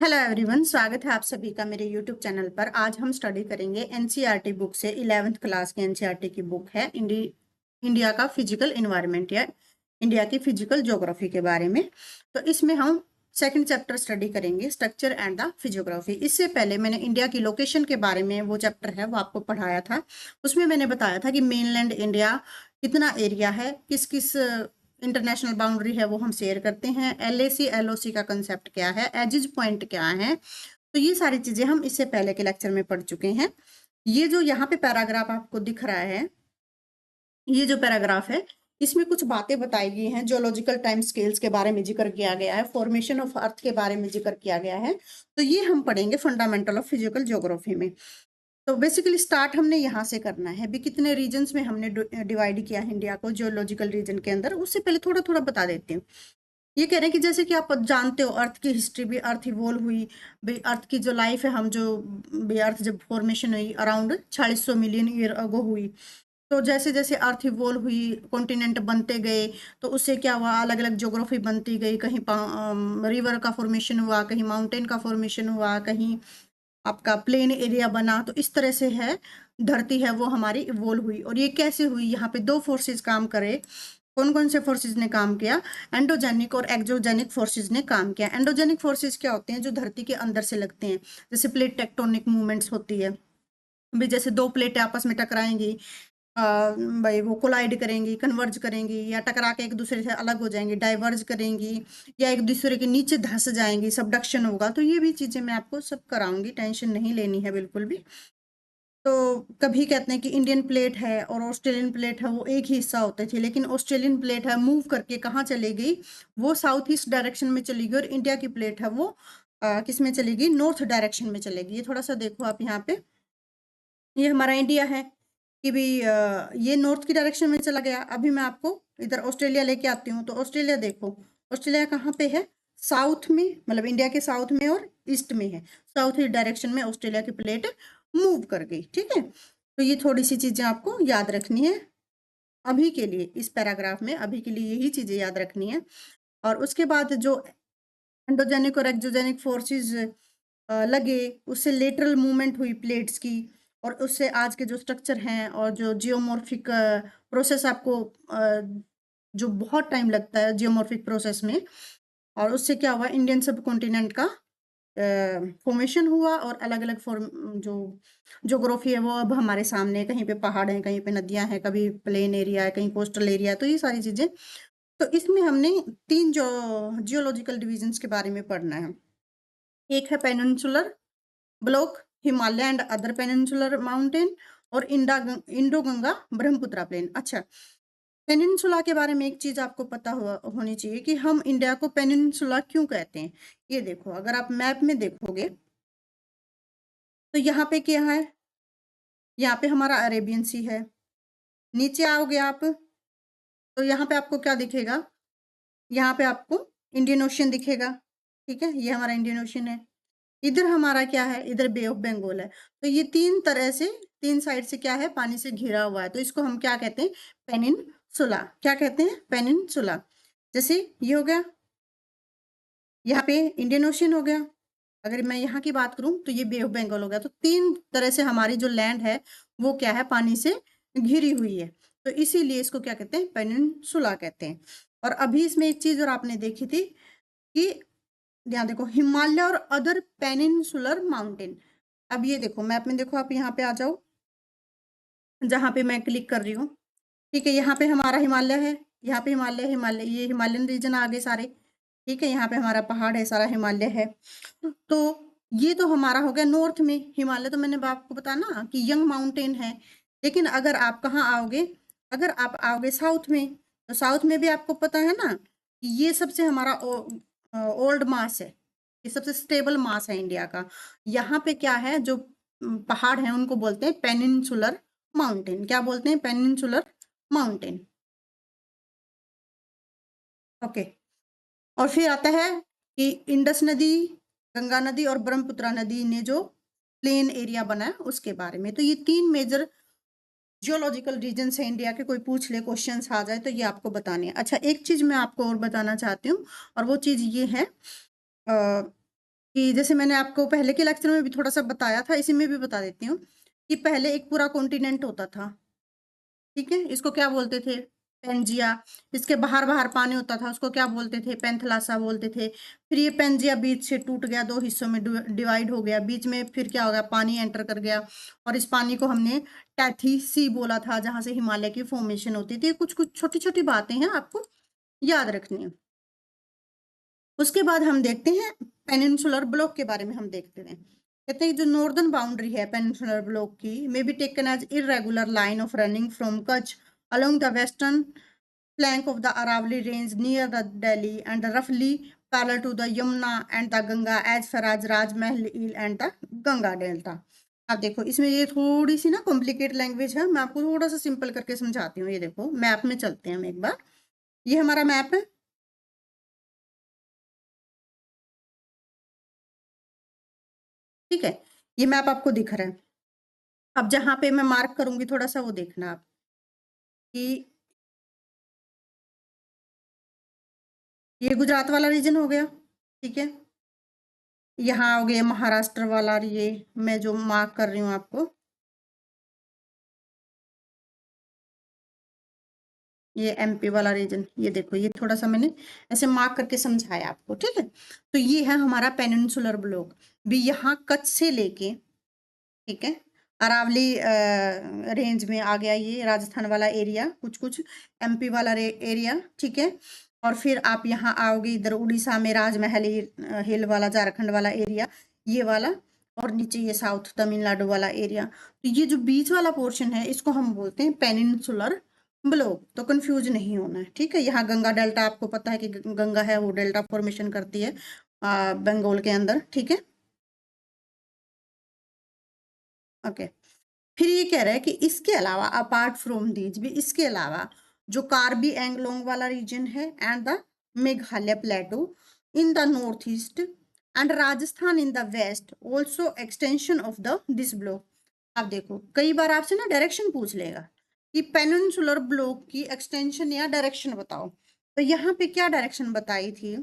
Hello everyone, स्वागत है आप सभी का मेरे यूट्यूब चैनल पर। आज हम स्टडी करेंगे एनसीईआरटी बुक से। 11th क्लास की एनसीईआरटी की बुक है इंडिया का फिजिकल एनवायरनमेंट या इंडिया की फिजिकल ज्योग्राफी के बारे में। तो इसमें हम सेकंड चैप्टर स्टडी करेंगे, स्ट्रक्चर एंड द फिजियोग्राफी। इससे पहले मैंने इंडिया की लोकेशन के बारे में वो चैप्टर है वो आपको पढ़ाया था। उसमें मैंने बताया था कि मेनलैंड इंडिया कितना एरिया है, किस किस इंटरनेशनल बाउंड्री है वो हम शेयर करते हैं, एलएसी एलओसी का कंसेप्ट क्या है, एजिज पॉइंट क्या है। तो ये सारी चीजें हम इससे पहले के लेक्चर में पढ़ चुके हैं। ये जो यहाँ पे पैराग्राफ आपको दिख रहा है, ये जो पैराग्राफ है इसमें कुछ बातें बताई गई हैं। जियोलॉजिकल टाइम स्केल्स के बारे में जिक्र किया गया है, फॉर्मेशन ऑफ अर्थ के बारे में जिक्र किया गया है। तो ये हम पढ़ेंगे फंडामेंटल ऑफ फिजिकल ज्योग्राफी में। तो बेसिकली स्टार्ट हमने यहाँ से करना है। अभी कितने रीजन्स में हमने डिवाइड किया है इंडिया को जियोलॉजिकल रीजन के अंदर, उससे पहले थोड़ा थोड़ा बता देती हूँ। ये कह रहे हैं कि जैसे कि आप जानते हो अर्थ की हिस्ट्री भी, अर्थ इवोल्व हुई भाई, अर्थ की जो लाइफ है, हम जो भाई अर्थ जब फॉर्मेशन हुई अराउंड 4600 मिलियन ईयर अगो हुई। तो जैसे जैसे अर्थ इवोल्व हुई, कॉन्टिनेंट बनते गए, तो उससे क्या हुआ, अलग अलग ज्योग्राफी बनती गई। कहीं रिवर का फॉर्मेशन हुआ, कहीं माउंटेन का फॉर्मेशन हुआ, कहीं आपका प्लेन एरिया बना। तो इस तरह से है धरती है वो हमारी इवोल्व हुई। और ये कैसे हुई, यहाँ पे दो फोर्सेस काम करे। कौन कौन से फोर्सेस ने काम किया? एंडोजेनिक और एक्सोजेनिक फोर्सेस ने काम किया। एंडोजेनिक फोर्सेस क्या होते हैं? जो धरती के अंदर से लगते हैं, जैसे प्लेट टेक्टोनिक मूवमेंट्स होती है भी, जैसे दो प्लेटें आपस में टकराएंगी, भाई वो कोलाइड करेंगी, कन्वर्ज करेंगी, या टकरा के एक दूसरे से अलग हो जाएंगी, डाइवर्ज करेंगी, या एक दूसरे के नीचे धंस जाएंगी, सबडक्शन होगा। तो ये भी चीजें मैं आपको सब कराऊंगी, टेंशन नहीं लेनी है बिल्कुल भी। तो कभी कहते हैं कि इंडियन प्लेट है और ऑस्ट्रेलियन प्लेट है वो एक ही हिस्सा होते थे, लेकिन ऑस्ट्रेलियन प्लेट है मूव करके कहाँ चली गई, वो साउथ ईस्ट डायरेक्शन में चली गई। और इंडिया की प्लेट है वो किस में चली गई? नॉर्थ डायरेक्शन में चलेगी। ये थोड़ा सा देखो आप यहाँ पे, ये हमारा इंडिया है कि भी ये नॉर्थ की डायरेक्शन में चला गया। अभी मैं आपको इधर ऑस्ट्रेलिया लेके आती हूँ। तो ऑस्ट्रेलिया देखो, ऑस्ट्रेलिया कहाँ पे है? साउथ में, मतलब इंडिया के साउथ में और ईस्ट में है। साउथ ईस्ट डायरेक्शन में ऑस्ट्रेलिया की प्लेट मूव कर गई। ठीक है, तो ये थोड़ी सी चीजें आपको याद रखनी है अभी के लिए। इस पैराग्राफ में अभी के लिए यही चीजें याद रखनी है। और उसके बाद जो एंडोजेनिक और एक्सोजेनिक फोर्सेस लगे, उससे लेटरल मूवमेंट हुई प्लेट्स की, और उससे आज के जो स्ट्रक्चर हैं और जो जियोमॉर्फिक प्रोसेस आपको जो बहुत टाइम लगता है जियोमॉर्फिक प्रोसेस में, और उससे क्या हुआ, इंडियन सब कॉन्टिनेंट का फॉर्मेशन हुआ। और अलग अलग फॉर्म जो ज्योग्राफी है वो अब हमारे सामने है। कहीं पे पहाड़ हैं, कहीं पे नदियां हैं, कभी प्लेन एरिया है, कहीं कोस्टल एरिया है। तो ये सारी चीजें, तो इसमें हमने तीन जो जियोलॉजिकल डिविजन्स के बारे में पढ़ना है। एक है peninsular block, Himalaya and other peninsular mountain, और इंडो गंगा ब्रह्मपुत्र प्लेन। अच्छा, पेनिनसुला के बारे में एक चीज आपको पता होनी चाहिए कि हम इंडिया को पेनिनसुला क्यों कहते हैं। ये देखो, अगर आप मैप में देखोगे तो यहाँ पे क्या है, यहाँ पे हमारा अरेबियन सी है। नीचे आओगे आप तो यहाँ पे आपको क्या दिखेगा? यहाँ पे आपको इंडियन ओशियन दिखेगा। ठीक है, ये हमारा इंडियन ओशियन है। इधर हमारा क्या है? इधर बे ऑफ बंगाल है। तो ये तीन तरह से, तीन साइड से क्या है, पानी से घिरा हुआ है। तो इसको हम क्या कहते हैं? पेनिनसुला। क्या कहते हैं? पेनिनसुला। जैसे ये हो गया, यहाँ पे इंडियन ओशियन हो गया। अगर मैं यहाँ की बात करूं तो ये बे ऑफ बंगाल हो गया। तो तीन तरह से हमारी जो लैंड है वो क्या है? पानी से घिरी हुई है। तो इसीलिए इसको क्या कहते हैं? पेनिनसुला कहते हैं। और अभी इसमें एक चीज और आपने देखी थी कि यहाँ देखो, हिमालय और अदर पेनिनसुलर माउंटेन। अब ये देखो मैप में, देखो आप यहाँ पे आ जाओ, जहाँ पे मैं क्लिक कर रही हूँ। ठीक है, यहाँ पे हमारा हिमालय है, यहाँ पे हिमालय, हिमालय ये हिमालयन रीजन आ गए सारे। ठीक है, यहाँ पे हमारा पहाड़ है, सारा हिमालय है। तो ये तो हमारा हो गया नॉर्थ में हिमालय। तो मैंने आपको बताया ना कि यंग माउंटेन है। लेकिन अगर आप कहाँ आओगे, अगर आप आओगे साउथ में, तो साउथ में भी आपको पता है ना कि ये सबसे हमारा ओल्ड मास है, ये सबसे स्टेबल मास है इंडिया का। यहाँ पे क्या है, जो पहाड़ है उनको बोलते हैं पेनिनसुलर माउंटेन। क्या बोलते हैं? Peninsular mountain. ओके, और फिर आता है कि इंडस नदी, गंगा नदी और ब्रह्मपुत्र नदी ने जो प्लेन एरिया बनाया उसके बारे में। तो ये तीन मेजर जियोलॉजिकल रीजन है इंडिया के। कोई पूछ ले, क्वेश्चंस आ जाए तो ये आपको बताने हैं। अच्छा, एक चीज मैं आपको और बताना चाहती हूँ, और वो चीज ये है, कि जैसे मैंने आपको पहले के लेक्चर में भी थोड़ा सा बताया था, इसी में भी बता देती हूँ कि पहले एक पूरा कॉन्टिनेंट होता था, ठीक है, इसको क्या बोलते थे, पेंजिया। इसके बाहर बाहर पानी होता था, उसको क्या बोलते थे, पेंथलासा बोलते थे। फिर ये पेंजिया बीच से टूट गया, दो हिस्सों में डिवाइड हो गया, बीच में फिर क्या हो गया, पानी एंटर कर गया, और इस पानी को हमने टैथी सी बोला था, जहां से हिमालय की फॉर्मेशन होती थी। कुछ कुछ छोटी छोटी बातें हैं, आपको याद रखनी है। उसके बाद हम देखते हैं पेनिनसुलर ब्लॉक के बारे में, हम देखते हैं। कहते हैं जो नॉर्दर्न बाउंड्री है पेनिनसुलर ब्लॉक की, may be taken as irregular line of running from Kutch along the western flank of the Aravalli Range near the Delhi and roughly parallel to the Yamuna and the Ganga as far as Rajmahal Hill and the Ganga Delta। अब देखो इसमें ये थोड़ी सी ना complicate language है, मैं आपको थोड़ा सा सिंपल करके समझाती हूँ। ये देखो मैप में चलते हैं हम एक बार, ये हमारा मैप है, ठीक है, ये मैप आपको दिख रहा है। अब जहां पे मैं मार्क करूंगी थोड़ा सा वो देखना आप, कि ये गुजरात वाला रीजन हो गया, ठीक है, यहाँ हो गया महाराष्ट्र वाला, ये मैं जो मार्क कर रही हूँ आपको, ये एमपी वाला रीजन, ये देखो ये थोड़ा सा मैंने ऐसे मार्क करके समझाया आपको, ठीक है। तो ये है हमारा पेनिनसुलर ब्लॉक, भी यहाँ कच्छ से लेके, ठीक है, अरावली रेंज में आ गया, ये राजस्थान वाला एरिया, कुछ कुछ एमपी वाला एरिया, ठीक है। और फिर आप यहाँ आओगे इधर उड़ीसा में राजमहल हिल वाला, झारखंड वाला एरिया, ये वाला, और नीचे ये साउथ तमिलनाडु वाला एरिया। तो ये जो बीच वाला पोर्शन है इसको हम बोलते हैं पेनिनसुलर ब्लॉक। तो कंफ्यूज नहीं होना है, ठीक है। यहाँ गंगा डेल्टा, आपको पता है कि गंगा है वो डेल्टा फॉर्मेशन करती है बंगाल के अंदर, ठीक है, ओके। फिर ये कह रहा है कि इसके अलावा अपार्ट फ्रॉम दीज भी, इसके अलावा जो कार्बी एंगलोंग वाला रीजन है and the Meghalaya plateau in the north east and Rajasthan in the west also extension of the this block. आप देखो कई बार आपसे ना डायरेक्शन पूछ लेगा कि पेनिनसुलर ब्लॉक की एक्सटेंशन या डायरेक्शन बताओ। तो यहाँ पे क्या डायरेक्शन बताई थी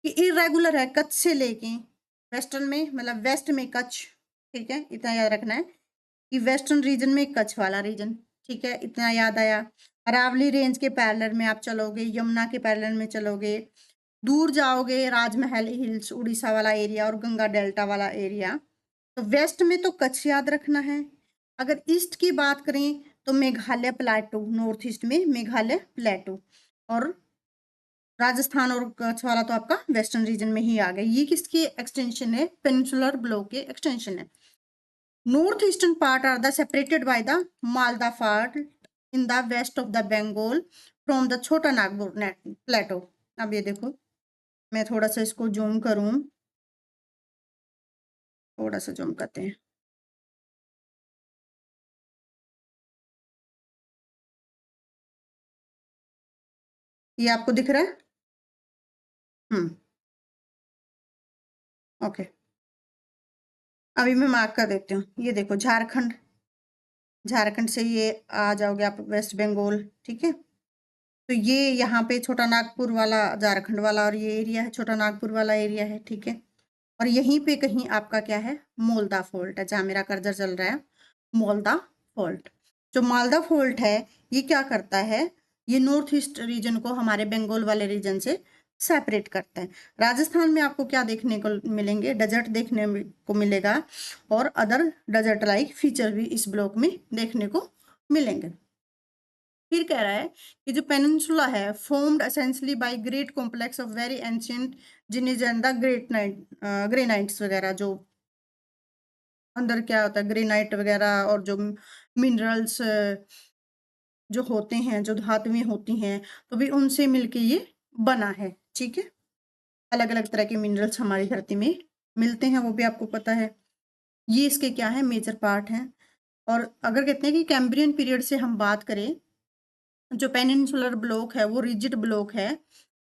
कि इरेगुलर है, कच्छ से लेके वेस्टर्न में, मतलब वेस्ट में कच्छ, ठीक है, इतना याद रखना है कि वेस्टर्न रीजन में कच्छ वाला रीजन, ठीक है, इतना याद आया। अरावली रेंज के पैरेलल में आप चलोगे, यमुना के पैरेलल में चलोगे, दूर जाओगे राजमहल हिल्स उड़ीसा वाला एरिया और गंगा डेल्टा वाला एरिया। तो वेस्ट में तो कच्छ याद रखना है। अगर ईस्ट की बात करें तो मेघालय प्लेटू, नॉर्थ ईस्ट में मेघालय प्लेटू, और राजस्थान और कच्छ वाला तो आपका वेस्टर्न रीजन में ही आ गया। ये किसकी एक्सटेंशन है, पेनिनसुलर ब्लॉक के एक्सटेंशन है। North eastern part are the separated by the Malda Fault in the west of the Bengal from the छोटा नागपुर प्लेटो। अब ये देखो मैं थोड़ा सा इसको जूम करूं, थोड़ा सा जूम करते हैं, ये आपको दिख रहा है, ओके। अभी मैं मार्क कर देती हूँ, ये देखो झारखंड, झारखंड से ये आ जाओगे आप वेस्ट बंगाल, ठीक है। तो ये यहाँ पे छोटा नागपुर वाला झारखंड वाला, और ये एरिया है छोटा नागपुर वाला एरिया है, ठीक है। और यहीं पे कहीं आपका क्या है, मोल्दा फोल्ट है, जहाँ मेरा कर्सर चल रहा है, मोल्दा फोल्ट। जो मालदा फोल्ट है ये क्या करता है, ये नॉर्थ ईस्ट रीजन को हमारे बंगाल वाले रीजन से सेपरेट करता है। राजस्थान में आपको क्या देखने को मिलेंगे, डेजर्ट देखने को मिलेगा, और अदर डेजर्ट लाइक फीचर भी इस ब्लॉक में देखने को मिलेंगे। फिर कह रहा है कि जो पेनिनसुला है formed essentially by great complex of very ancient gneisses and the granites वगैरह, जो अंदर क्या होता है ग्रेनाइट वगैरह, और जो मिनरल्स जो होते हैं, जो धातुएं होती हैं, तो भी उनसे मिलके ये बना है, ठीक है। अलग अलग तरह के मिनरल्स हमारी धरती में मिलते हैं, वो भी आपको पता है। ये इसके क्या है, मेजर पार्ट है। और अगर कहते हैं कि कैम्ब्रियन पीरियड से हम बात करें, जो पेनिनसुलर ब्लॉक है वो रिजिड ब्लॉक है,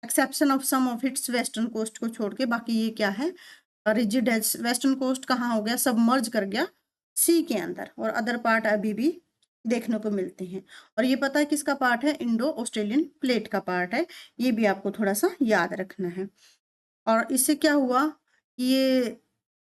exception of some of its western coast को छोड़ के, बाकी ये क्या है, रिजिड है। वेस्टर्न कोस्ट कहाँ हो गया, सबमर्ज कर गया सी के अंदर, और अदर पार्ट अभी भी देखने को मिलते हैं। और ये पता है किसका पार्ट है, इंडो ऑस्ट्रेलियन प्लेट का पार्ट है, ये भी आपको थोड़ा सा याद रखना है। और इससे क्या हुआ कि ये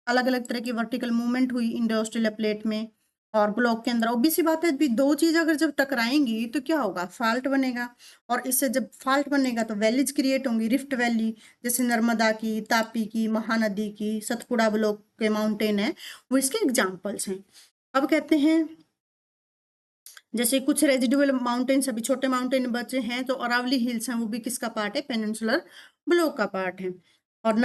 अलग अलग तरह की वर्टिकल मूवमेंट हुई इंडो ऑस्ट्रेलिया प्लेट में। और ब्लॉक के अंदर ऑब्वियस सी बात है, भी दो चीज अगर जब टकराएंगी तो क्या होगा, फाल्ट बनेगा। और इससे जब फाल्ट बनेगा तो वैलीज क्रिएट होंगी, रिफ्ट वैली, जैसे नर्मदा की, तापी की, महानदी की, सतपुड़ा ब्लॉक के माउंटेन है, वो इसके एग्जाम्पल्स हैं। अब कहते हैं जैसे कुछ रेजिडुअल माउंटेन्स अभी छोटे माउंटेन बचे हैं, तो अरावली हिल्स हैं, वो भी किसका पार्ट है, पेनिनसुलर ब्लॉक का पार्ट है। और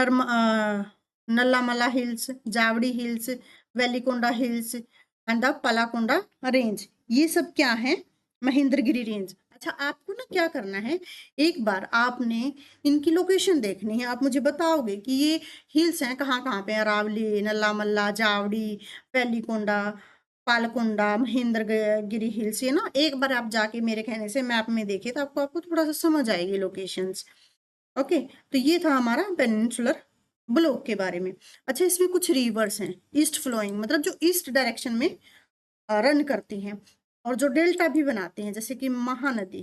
Nallamala hills, Javadi hills, Velikonda hills and the Palakonda range, ये सब क्या है, महेंद्रगिरी रेंज। अच्छा, आपको ना क्या करना है, एक बार आपने इनकी लोकेशन देखनी है। आप मुझे बताओगे कि ये हिल्स हैं कहाँ कहाँ पे, अरावली, नल्लामल्ला, जावड़ी, वेलिकोंडा, पालकोंडा, महेंद्रगिरी हिल्स, ये ना एक बार आप जाके मेरे कहने से मैप में देखे तो आपको थोड़ा सा समझ आएगी लोकेशंस। ओके, तो ये था हमारा पेनिनसुलर ब्लॉक के बारे में। अच्छा, इसमें कुछ रिवर्स हैं ईस्ट फ्लोइंग, मतलब जो ईस्ट डायरेक्शन में रन करती हैं और जो डेल्टा भी बनाते हैं, जैसे कि महानदी,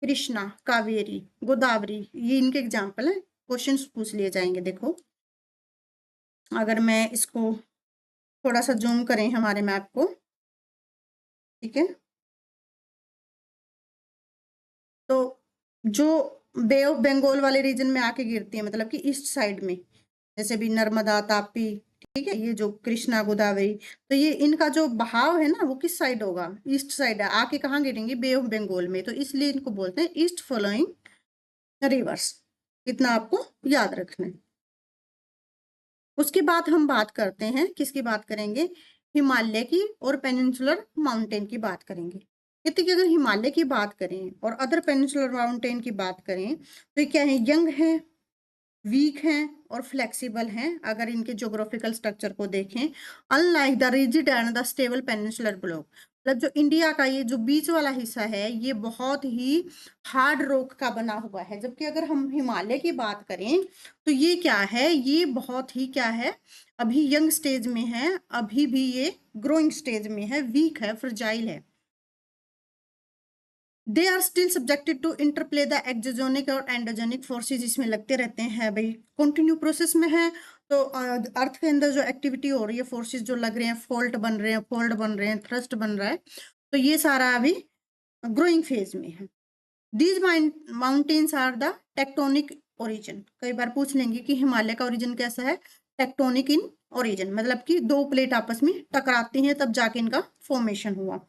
कृष्णा, कावेरी, गोदावरी, ये इनके एग्जाम्पल हैं। क्वेश्चंस पूछ लिए जाएंगे। देखो, अगर मैं इसको थोड़ा सा जूम करें हमारे मैप को, ठीक है, तो जो बे ऑफ बंगाल वाले रीजन में आके गिरती है, मतलब कि ईस्ट साइड में, जैसे भी नर्मदा, तापी, ठीक है, ये जो कृष्णा, गोदावरी, तो ये इनका जो बहाव है ना वो किस साइड होगा, ईस्ट साइड है, आके कहाँ गिरेंगी, बे ऑफ बंगाल में, तो इसलिए इनको बोलते हैं ईस्ट फ्लोइंग रिवर्स। इतना आपको याद रखना है। उसके बाद हम बात करते हैं, किसकी बात करेंगे, हिमालय की और पेनिनसुलर माउंटेन की बात करेंगे। कहते कि अगर हिमालय की बात करें और अदर पेनिनसुलर माउंटेन की बात करें तो ये क्या है, यंग है, वीक हैं और फ्लेक्सिबल हैं। अगर इनके ज्योग्राफिकल स्ट्रक्चर को देखें, unlike the rigid and the stable peninsular block, मतलब जो इंडिया का ये जो बीच वाला हिस्सा है ये बहुत ही हार्ड रॉक का बना हुआ है, जबकि अगर हम हिमालय की बात करें तो ये क्या है, ये बहुत ही क्या है, अभी यंग स्टेज में है, अभी भी ये ग्रोइंग स्टेज में है, वीक है, फ्रजाइल है। They are still subjected to interplay the exogenic और एंडोजेनिक फोर्सेज, इसमें लगते रहते हैं भाई, कंटिन्यू प्रोसेस में है। तो अर्थ के अंदर जो एक्टिविटी हो रही है, फोर्सेज जो लग रहे हैं, फोल्ट बन रहे हैं, फोल्ड बन रहे हैं, थ्रस्ट बन रहा है, तो ये सारा अभी ग्रोइंग फेज में है। These mountains are the tectonic origin, कई बार पूछ लेंगे कि हिमालय का ओरिजिन कैसा है, टेक्टोनिक इन ओरिजिन, मतलब कि दो प्लेट आपस में टकराती हैं तब जाके इनका फॉर्मेशन हुआ।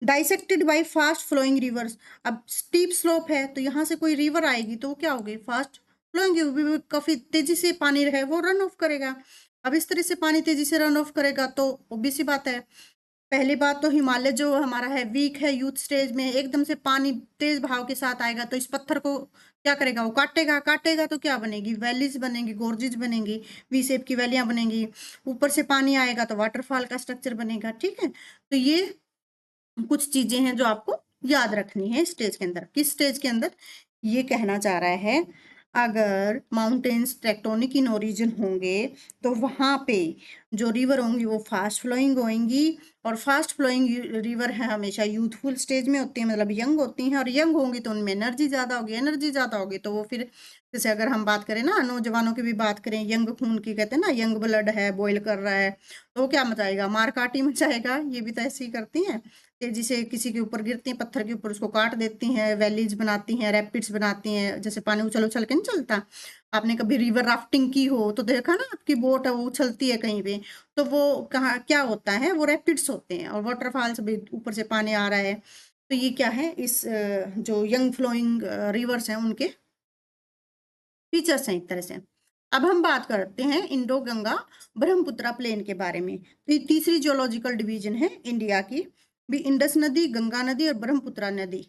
Dissected by fast flowing rivers, अब स्टीप स्लोप है तो यहाँ से कोई रिवर आएगी तो वो क्या होगी, फास्ट फ्लोइंग, काफी तेजी से पानी है वो रन ऑफ करेगा। अब इस तरह से पानी तेजी से रन ऑफ करेगा तो ऑब्वियस सी बात है, पहली बात तो हिमालय जो हमारा है वीक है, यूथ स्टेज में, एकदम से पानी तेज बहाव के साथ आएगा तो इस पत्थर को क्या करेगा, वो काटेगा, काटेगा तो क्या बनेगी, वैलीज बनेंगी, गोर्जेज बनेंगी, वी शेप की वैलियां बनेंगी, ऊपर से पानी आएगा तो वाटरफॉल का स्ट्रक्चर बनेगा। ठीक है, तो ये कुछ चीजें हैं जो आपको याद रखनी है स्टेज के अंदर। किस स्टेज के अंदर, ये कहना चाह रहा है अगर माउंटेन्स टेक्टोनिक इन ओरिजिन होंगे तो वहां पे जो रिवर होंगी वो फास्ट फ्लोइंग होंगी, और फास्ट फ्लोइंग रिवर है हमेशा यूथफुल स्टेज में होती है, मतलब यंग होती हैं, और यंग होंगी तो उनमें एनर्जी ज्यादा होगी, एनर्जी ज्यादा होगी तो वो फिर, जैसे अगर हम बात करें ना नौजवानों की भी बात करें, यंग खून की, कहते हैं ना यंग ब्लड है, बॉयल कर रहा है, तो वो क्या मचाएगा, मारकाटी मचाएगा, ये भी तो ऐसे ही करती हैं, तेजी से किसी के ऊपर गिरती हैं, पत्थर के ऊपर उसको काट देती हैं, वैलीज बनाती हैं, रैपिड्स बनाती हैं, जैसे पानी उछल उछल के नहीं चलता। आपने कभी रिवर राफ्टिंग की हो तो देखा ना, आपकी बोट है वो उछलती है कहीं पे, तो वो कहाँ क्या होता है, वो रैपिड्स होते हैं, और वाटरफॉल्स भी ऊपर से पानी आ रहा है, तो ये क्या है, इस जो यंग फ्लोइंग रिवर्स हैं उनके फीचर्स हैं एक तरह से। अब हम बात करते हैं इंडो गंगा ब्रह्मपुत्रा प्लेन के बारे में। तो ये तीसरी जियोलॉजिकल डिवीजन है इंडिया की, भी इंडस नदी, गंगा नदी और ब्रह्मपुत्रा नदी,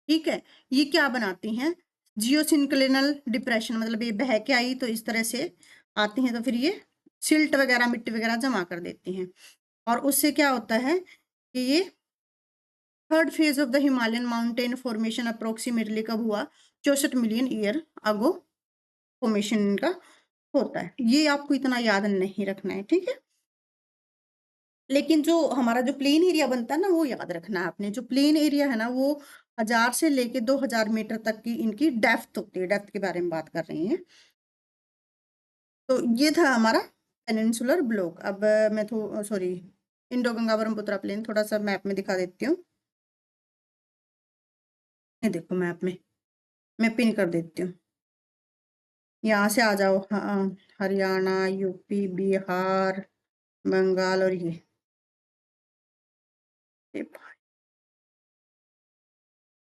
ठीक है, ये क्या बनाती हैं, जियोसिंक्लिनल डिप्रेशन, मतलब ये बह के आई तो इस तरह से आती हैं तो फिर ये सिल्ट वगैरह, मिट्टी वगैरह जमा कर देती हैं, और उससे क्या होता है कि ये third phase of the Himalayan mountain formation approximately कब हुआ, 64 मिलियन ईयर अगो फॉर्मेशन इनका होता है। ये आपको इतना याद नहीं रखना है, ठीक है, लेकिन जो हमारा जो प्लेन एरिया बनता है ना वो याद रखना है आपने। जो प्लेन एरिया है ना वो 1000 से लेके 2000 मीटर तक की इनकी डेप्थ होती है, डेप्थ के बारे में बात कर रही हैं। तो ये था हमारा पेनिनसुलर ब्लॉक। अब मैं sorry, Indo Ganga Brahmaputra plain थोड़ा सा मैप में दिखा देती हूँ। ये देखो मैप में मैं पिन कर देती हूँ। यहाँ से आ जाओ, हाँ, हरियाणा, यूपी, बिहार, बंगाल और ये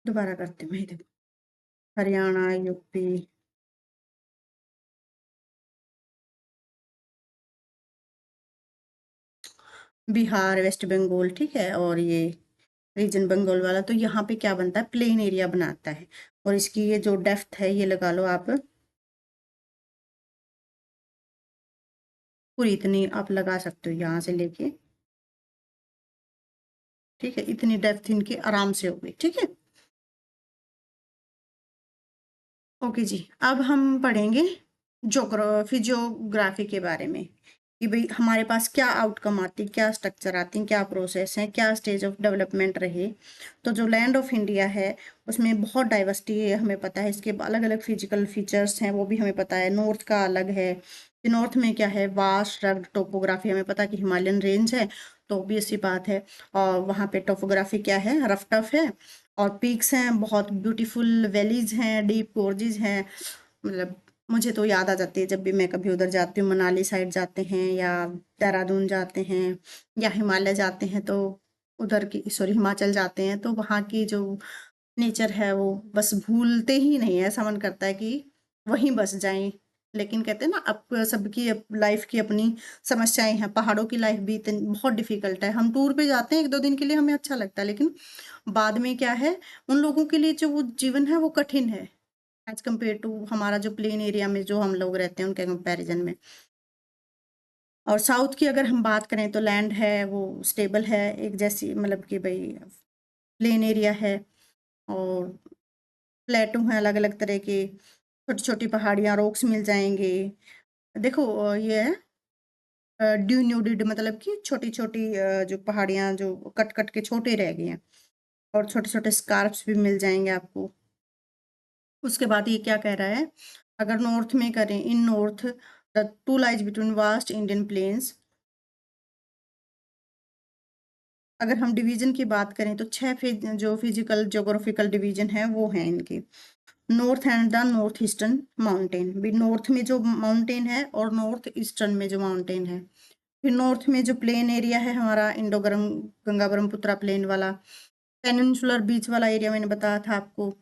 दोबारा करते हैं। ये देखो, हरियाणा, यूपी, बिहार, वेस्ट बंगाल, ठीक है, और ये रीजन बंगाल वाला। तो यहाँ पे क्या बनता है, प्लेन एरिया बनाता है। और इसकी ये जो डेप्थ है, ये लगा लो आप, पूरी इतनी आप लगा सकते हो यहाँ से लेके, ठीक है, इतनी डेप्थ इनकी आराम से होगी, ठीक है। ओके जी, अब हम पढ़ेंगे फिजियोग्राफी के बारे में, कि भाई हमारे पास क्या आउटकम आती है, क्या स्ट्रक्चर आती है, क्या प्रोसेस है, क्या स्टेज ऑफ डेवलपमेंट रहे। तो जो लैंड ऑफ इंडिया है उसमें बहुत डाइवर्सिटी है, हमें पता है। इसके अलग अलग फिजिकल फीचर्स हैं, वो भी हमें पता है। नॉर्थ का अलग है, कि नॉर्थ में क्या है, वास्ट रग्ड टोपोग्राफी, हमें पता है कि हिमालयन रेंज है, तो ऑब्वियस सी बात है। और वहाँ पे टोपोग्राफी क्या है, रफ टफ है। और पीक्स हैं, बहुत ब्यूटीफुल वैलीज हैं, डीप गोर्जेज हैं। मतलब मुझे तो याद आ जाती है जब भी मैं कभी उधर जाती हूँ, मनाली साइड जाते हैं या देहरादून जाते हैं या हिमालय जाते हैं, तो उधर की सॉरी हिमाचल जाते हैं, तो वहाँ की जो नेचर है वो बस भूलते ही नहीं है। ऐसा मन करता है कि वहीं बस जाएं। लेकिन कहते हैं ना, अब सबकी लाइफ की अपनी समस्याएं हैं। पहाड़ों की लाइफ भी इतनी बहुत डिफिकल्ट है। हम टूर पे जाते हैं 1-2 दिन के लिए, हमें अच्छा लगता है, लेकिन बाद में क्या है, उन लोगों के लिए जो वो जीवन है वो कठिन है, एज कम्पेयर टू हमारा जो प्लेन एरिया में जो हम लोग रहते हैं उनके कंपैरिजन में। और साउथ की अगर हम बात करें तो लैंड है वो स्टेबल है, एक जैसी, मतलब कि भाई प्लेन एरिया है, और प्लेटू हैं अलग अलग तरह के, छोटी छोटी पहाड़ियाँ, रॉक्स मिल जाएंगे। देखो ये है ड्यून्यूडिड, मतलब कि छोटी छोटी जो पहाड़ियाँ जो कट कट के छोटे रह गए हैं, और छोटे छोटे स्कार्प्स भी मिल जाएंगे आपको। उसके बाद ये क्या कह रहा है, अगर नॉर्थ में करें, in north the to lies between vast Indian plains. अगर हम डिवीजन की बात करें तो जो फिजिकल ज्योग्राफिकल डिवीजन है वो है इनके। North and the north eastern mountain, भी नॉर्थ में जो माउंटेन है और नॉर्थ ईस्टर्न में जो माउंटेन है। फिर नॉर्थ में जो प्लेन एरिया है हमारा, इंडो गंगा ब्रह्मपुत्र प्लेन वाला, पेनिनसुलर बीच वाला एरिया मैंने बताया था आपको।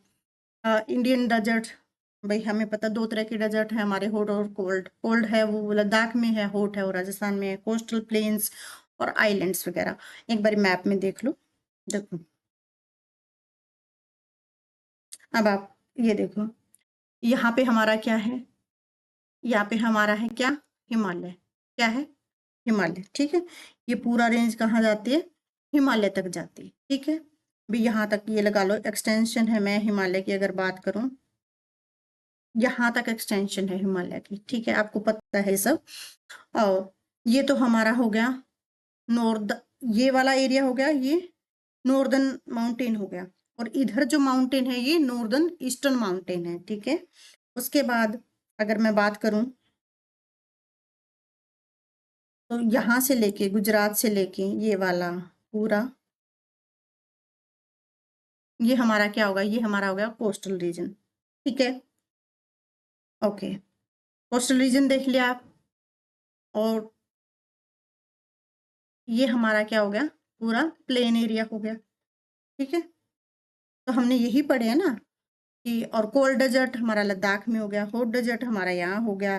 इंडियन डेजर्ट, भाई हमें पता 2 तरह के डेजर्ट है हमारे, हॉट और कोल्ड। कोल्ड है वो लद्दाख में है, हॉट है वो राजस्थान में है। कोस्टल प्लेन्स और आइलैंड्स वगैरह एक बार मैप में देख लो। देखो, अब आप ये देखो, यहाँ पे हमारा क्या है, यहाँ पे हमारा है क्या, हिमालय। क्या है, हिमालय, ठीक है। ये पूरा रेंज कहाँ जाती है, हिमालय तक जाती है, ठीक है। भी यहाँ तक ये लगा लो एक्सटेंशन है। मैं हिमालय की अगर बात करूँ, यहाँ तक एक्सटेंशन है हिमालय की, ठीक है, आपको पता है सब। और ये तो हमारा हो गया नॉर्थ, ये वाला एरिया हो गया, ये नॉर्दर्न माउंटेन हो गया। और इधर जो माउंटेन है ये नॉर्दर्न ईस्टर्न माउंटेन है, ठीक है। उसके बाद अगर मैं बात करूं, तो यहाँ से लेके गुजरात से लेके ये वाला पूरा, ये हमारा क्या होगा, ये हमारा हो गया कोस्टल रीजन, ठीक है। ओके, कोस्टल रीजन देख लिया आप। और ये हमारा क्या हो गया, पूरा प्लेन एरिया हो गया, ठीक है। तो हमने यही पढ़े है ना कि, और कोल्ड डेजर्ट हमारा लद्दाख में हो गया, हॉट डेजर्ट हमारा यहाँ हो गया,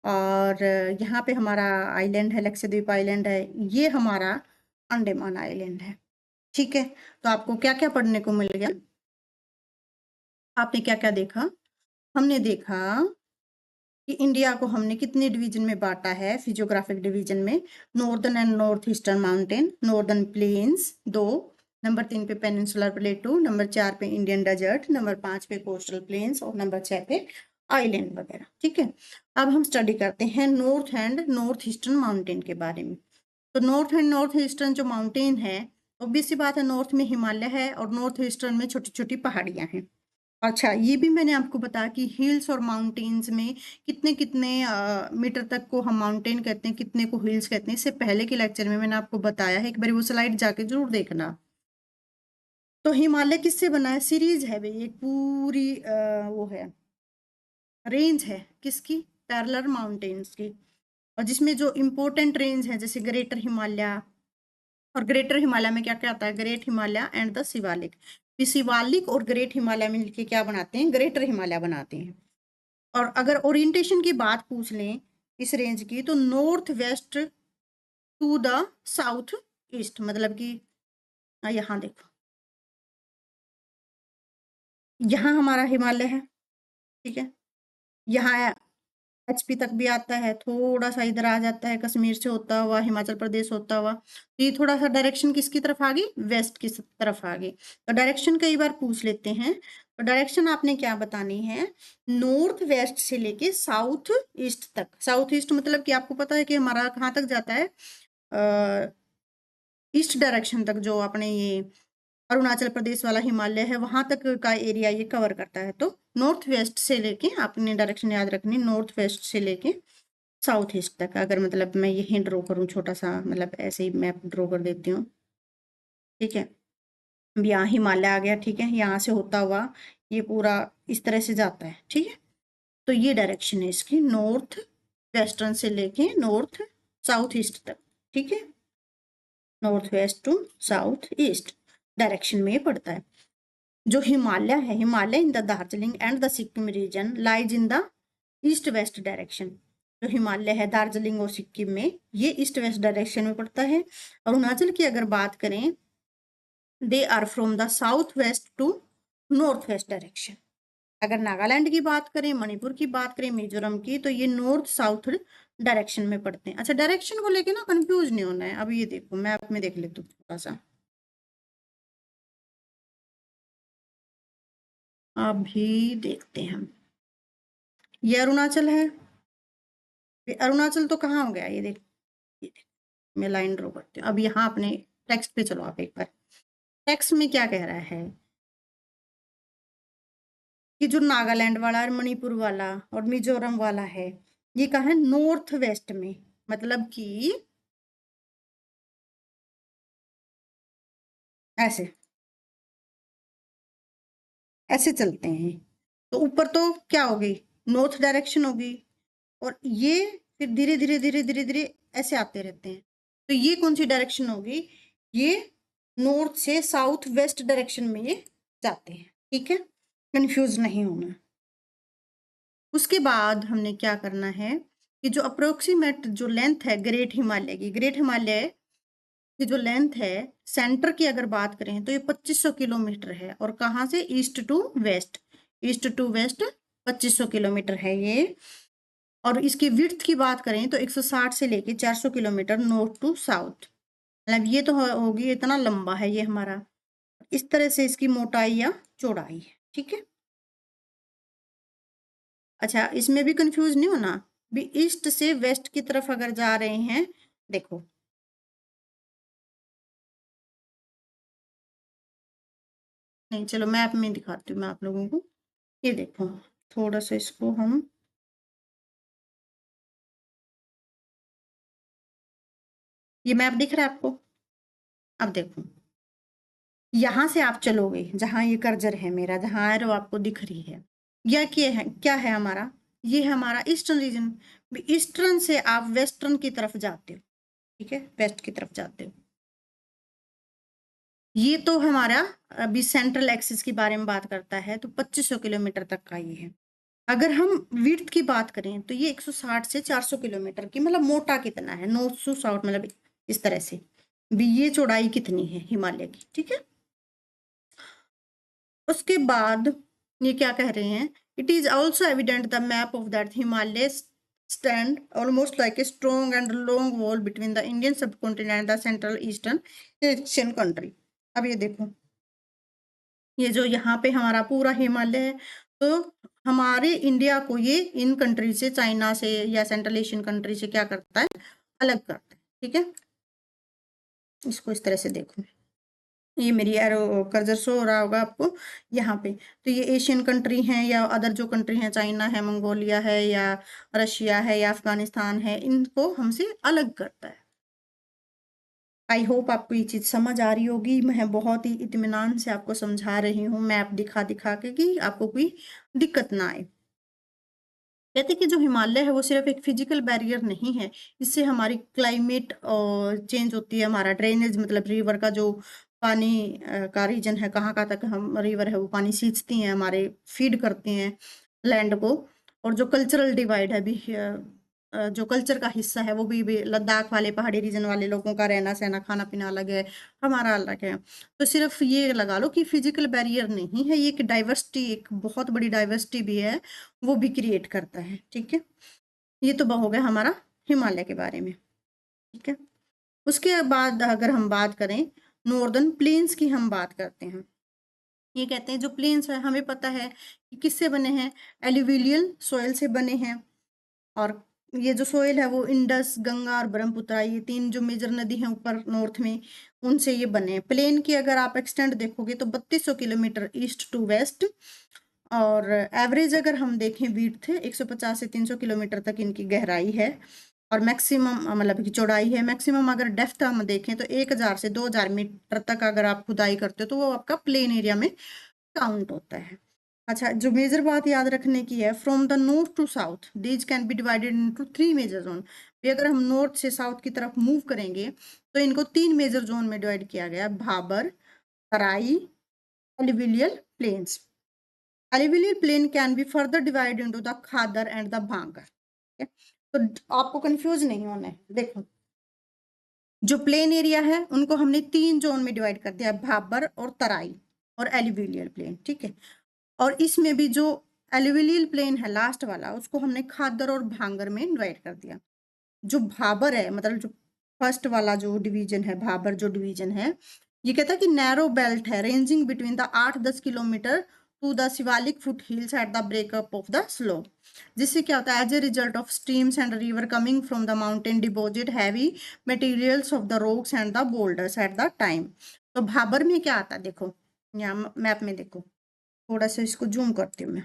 और यहाँ पे हमारा आइलैंड है, लक्षद्वीप आइलैंड है, ये हमारा अंडमान आइलैंड है, ठीक है। तो आपको क्या क्या पढ़ने को मिल गया, आपने क्या क्या देखा, हमने देखा कि इंडिया को हमने कितने डिवीजन में बांटा है, फिजियोग्राफिक डिवीजन में। Northern and north eastern mountain, northern plains 2, number 3 पे पेनिनसुलर प्लेटू, नंबर 4 पे इंडियन डेजर्ट, नंबर 5 पे कोस्टल प्लेन्स, और नंबर 6 पे आइलैंड वगैरह, ठीक है। अब हम स्टडी करते हैं north and north eastern mountain के बारे में। तो नॉर्थ एंड नॉर्थ ईस्टर्न जो माउंटेन है, ऑब्वियस सी बात है, नॉर्थ में हिमालय है और नॉर्थ ईस्टर्न में छोटी छोटी पहाड़ियां हैं। अच्छा, ये भी मैंने आपको बताया कि हिल्स और माउंटेन्स में कितने कितने मीटर तक को हम माउंटेन कहते हैं, कितने को हिल्स कहते हैं। इससे पहले के लेक्चर में मैंने आपको बताया है, एक बार वो स्लाइड जाके जरूर देखना। तो हिमालय किससे बना है? सीरीज है भाई, एक पूरी वो है, रेंज है किसकी? पैरेलल माउंटेन्स की। और जिसमें जो इम्पोर्टेंट रेंज है जैसे ग्रेटर हिमालय, और ग्रेटर हिमालय में क्या क्या आता है? Great Himalaya and the Shivalik. Shivalik और ग्रेट हिमालय मिलके क्या बनाते हैं? ग्रेटर हिमालय बनाते हैं। और अगर ओरिएंटेशन की बात पूछ लें इस रेंज की, तो north west to the south east, मतलब कि यहाँ देखो, यहाँ हमारा हिमालय है, ठीक है। यहाँ एचपी तक भी आता है, थोड़ा सा इधर आ जाता है, कश्मीर से होता हुआ हिमाचल प्रदेश होता हुआ। तो ये थोड़ा सा डायरेक्शन किसकी तरफ आ गई? वेस्ट की तरफ आ गई। तो डायरेक्शन कई बार पूछ लेते हैं, तो डायरेक्शन आपने क्या बतानी है? नॉर्थ वेस्ट से लेके साउथ ईस्ट तक। साउथ ईस्ट मतलब कि आपको पता है कि हमारा कहाँ तक जाता है? ईस्ट डायरेक्शन तक, जो अपने ये अरुणाचल प्रदेश वाला हिमालय है वहां तक का एरिया ये कवर करता है। तो नॉर्थ वेस्ट से लेके, आपने डायरेक्शन याद रखनी, नॉर्थ वेस्ट से लेके साउथ ईस्ट तक। अगर मतलब मैं यही ड्रॉ करूँ छोटा सा, मतलब ऐसे ही मैप ड्रॉ कर देती हूँ, ठीक है। अब यहाँ हिमालय आ गया, ठीक है, यहाँ से होता हुआ ये पूरा इस तरह से जाता है, ठीक है। तो ये डायरेक्शन है इसकी, नॉर्थ वेस्टर्न से लेके नॉर्थ साउथ ईस्ट तक, ठीक है। North west to south east direction में ये पड़ता है। जो हिमालय है, Himalaya in the Darjeeling and the Sikkim region lies in the east west direction. जो हिमालय है दार्जिलिंग और सिक्किम में, ये ईस्ट वेस्ट डायरेक्शन में पड़ता है। अरुणाचल की अगर बात करें, they are from the south west to north west direction. अगर नागालैंड की बात करें, मणिपुर की बात करें, मिजोरम की, तो ये नॉर्थ साउथ डायरेक्शन में पड़ते हैं। अच्छा, डायरेक्शन को लेके ना कंफ्यूज नहीं होना है। अब ये देखो, मैप में देख लेते थोड़ा सा, अभी देखते हैं हम। ये अरुणाचल है, अरुणाचल तो कहाँ हो गया? ये देख, मैं लाइन ड्रॉ करती हूँ। अब यहाँ अपने टेक्स्ट पे चलो आप एक बार। टेक्स्ट में क्या कह रहा है कि जो नागालैंड वाला और मणिपुर वाला और मिजोरम वाला है, ये कहाँ है? नॉर्थ वेस्ट में। मतलब कि ऐसे ऐसे चलते हैं। तो ऊपर तो क्या होगी? नॉर्थ डायरेक्शन होगी, और ये फिर धीरे धीरे धीरे धीरे धीरे ऐसे आते रहते हैं। तो ये कौन सी डायरेक्शन होगी? ये नॉर्थ से साउथ वेस्ट डायरेक्शन में ये जाते हैं, ठीक है। कंफ्यूज नहीं होना। उसके बाद हमने क्या करना है कि जो अप्रोक्सीमेट जो लेंथ है ग्रेट हिमालय की, ग्रेट हिमालय की जो लेंथ है सेंटर की अगर बात करें, तो ये 2500 किलोमीटर है। और कहाँ से? East to west, east to west 2500 kilometre है ये। और इसकी विड्थ की बात करें तो 160 से लेके 400 किलोमीटर नॉर्थ टू साउथ। मतलब ये तो होगी, इतना लंबा है ये हमारा। इस तरह से इसकी मोटाई या चौड़ाई है, ठीक है। अच्छा, इसमें भी कंफ्यूज नहीं होना भी। ईस्ट से वेस्ट की तरफ अगर जा रहे हैं, देखो, नहीं चलो मैप में दिखाती हूँ मैं आप लोगों को। ये देखो, थोड़ा सा इसको हम, ये मैप दिख रहा है आपको? अब देखो, यहां से आप चलोगे, जहां ये कर्जर है मेरा, जहां एरो आपको दिख रही है, यह क्या है हमारा? ये है हमारा ईस्टर्न रीजन। ईस्टर्न से आप वेस्टर्न की तरफ जाते हो, ठीक है, वेस्ट की तरफ जाते हो। ये तो हमारा अभी सेंट्रल एक्सिस के बारे में बात करता है, तो 2500 किलोमीटर तक का ये है। अगर हम विड्थ की बात करें, तो ये 160 से 400 किलोमीटर की, मतलब मोटा कितना है नॉर्थ टू साउथ, मतलब इस तरह से भी ये चौड़ाई कितनी है हिमालय की, ठीक है। उसके बाद ये क्या कह रहे हैं? It is also evident the map of that Himalaya stand almost like a strong and long wall between the Indian subcontinent and the Central Eastern Asian country। अब ये देखो, ये जो यहाँ पे हमारा पूरा हिमालय है, तो हमारे इंडिया को ये इन कंट्री से, चाइना से या सेंट्रल एशियन कंट्री से क्या करता है? अलग करता है, ठीक है। इसको इस तरह से देखो, ये मेरी एरो कर्सर शो हो रहा होगा आपको यहाँ पे। तो ये एशियन कंट्री हैं या अदर जो कंट्री हैं, चाइना है, मंगोलिया है या रशिया है या अफगानिस्तान है, इनको हमसे अलग करता है। आई होप आपको ये चीज समझ आ रही होगी। मैं बहुत ही इत्मीनान से आपको समझा रही हूँ मैप दिखा दिखा के कि आपको कोई दिक्कत ना आए। कहते हैं कि जो हिमालय है वो सिर्फ एक फिजिकल बैरियर नहीं है, इससे हमारी क्लाइमेट चेंज होती है, हमारा ड्रेनेज मतलब रिवर का जो पानी का रीजन है, कहाँ कहाँ तक हम रिवर है वो पानी सींचती हैं, हमारे फीड करती हैं लैंड को। और जो कल्चरल डिवाइड है भी जो कल्चर का हिस्सा है वो भी लद्दाख वाले पहाड़ी रीजन वाले लोगों का रहना सहना खाना पीना अलग है, हमारा अलग है। तो सिर्फ ये लगा लो कि फिजिकल बैरियर नहीं है, ये एक डाइवर्सिटी, एक बहुत बड़ी डाइवर्सिटी भी है, वो भी क्रिएट करता है। ठीक है, ये तो हो गया हमारा हिमालय के बारे में। ठीक है, उसके बाद अगर हम बात करें नॉर्दर्न प्लेन्स की, हम बात करते हैं। ये कहते हैं जो प्लेन्स है हमें पता है कि किससे बने हैं, एलुवियल सॉइल से बने हैं। और ये जो सोइल है वो इंडस, गंगा और ब्रह्मपुत्र, ये तीन जो मेजर नदी हैं ऊपर नॉर्थ में, उनसे ये बने हैं। प्लेन की अगर आप एक्सटेंड देखोगे तो 3200 किलोमीटर ईस्ट टू वेस्ट, और एवरेज अगर हम देखें विड्थ 150 से 300 किलोमीटर तक इनकी गहराई है, और मैक्सिमम मतलब की चौड़ाई है। मैक्सिमम अगर डेप्थ हम देखें तो 1000 से 2000 मीटर तक अगर आप खुदाई करते हो तो वो आपका प्लेन एरिया में काउंट होता है। अच्छा, जो मेजर बात याद रखने की है, from the north to south these can be divided into 3 major zone. अगर हम नॉर्थ से साउथ की तरफ मूव करेंगे तो इनको 3 मेजर जोन में डिवाइड किया गया, Bhabar, Terai, alluvial plains. Alluvial plain can be further divide into the Khadar and the Bhangar. तो आपको कंफ्यूज नहीं होना है। देखो, जो प्लेन एरिया है उनको हमने 3 जोन में डिवाइड कर दिया, भाबर और तराई और एलुवियल प्लेन। ठीक है, और इसमें भी जो एलुवियल प्लेन है लास्ट वाला, उसको हमने खादर और भांगर में डिवाइड कर दिया। जो भाबर है मतलब जो फर्स्ट वाला जो डिवीजन है, भाबर जो डिवीजन है, ये कहता है कि नैरो बेल्ट है ranging between the 8-10 kilometre to the Shivalik foot hills at the breakup of the slope. जिससे क्या होता है, as a result of streams and river coming from the mountain deposit heavy materials of the rocks and the boulders at the time. तो भाबर में क्या आता है, देखो यहाँ मैप में देखो, थोड़ा सा इसको जूम करती हूँ मैं।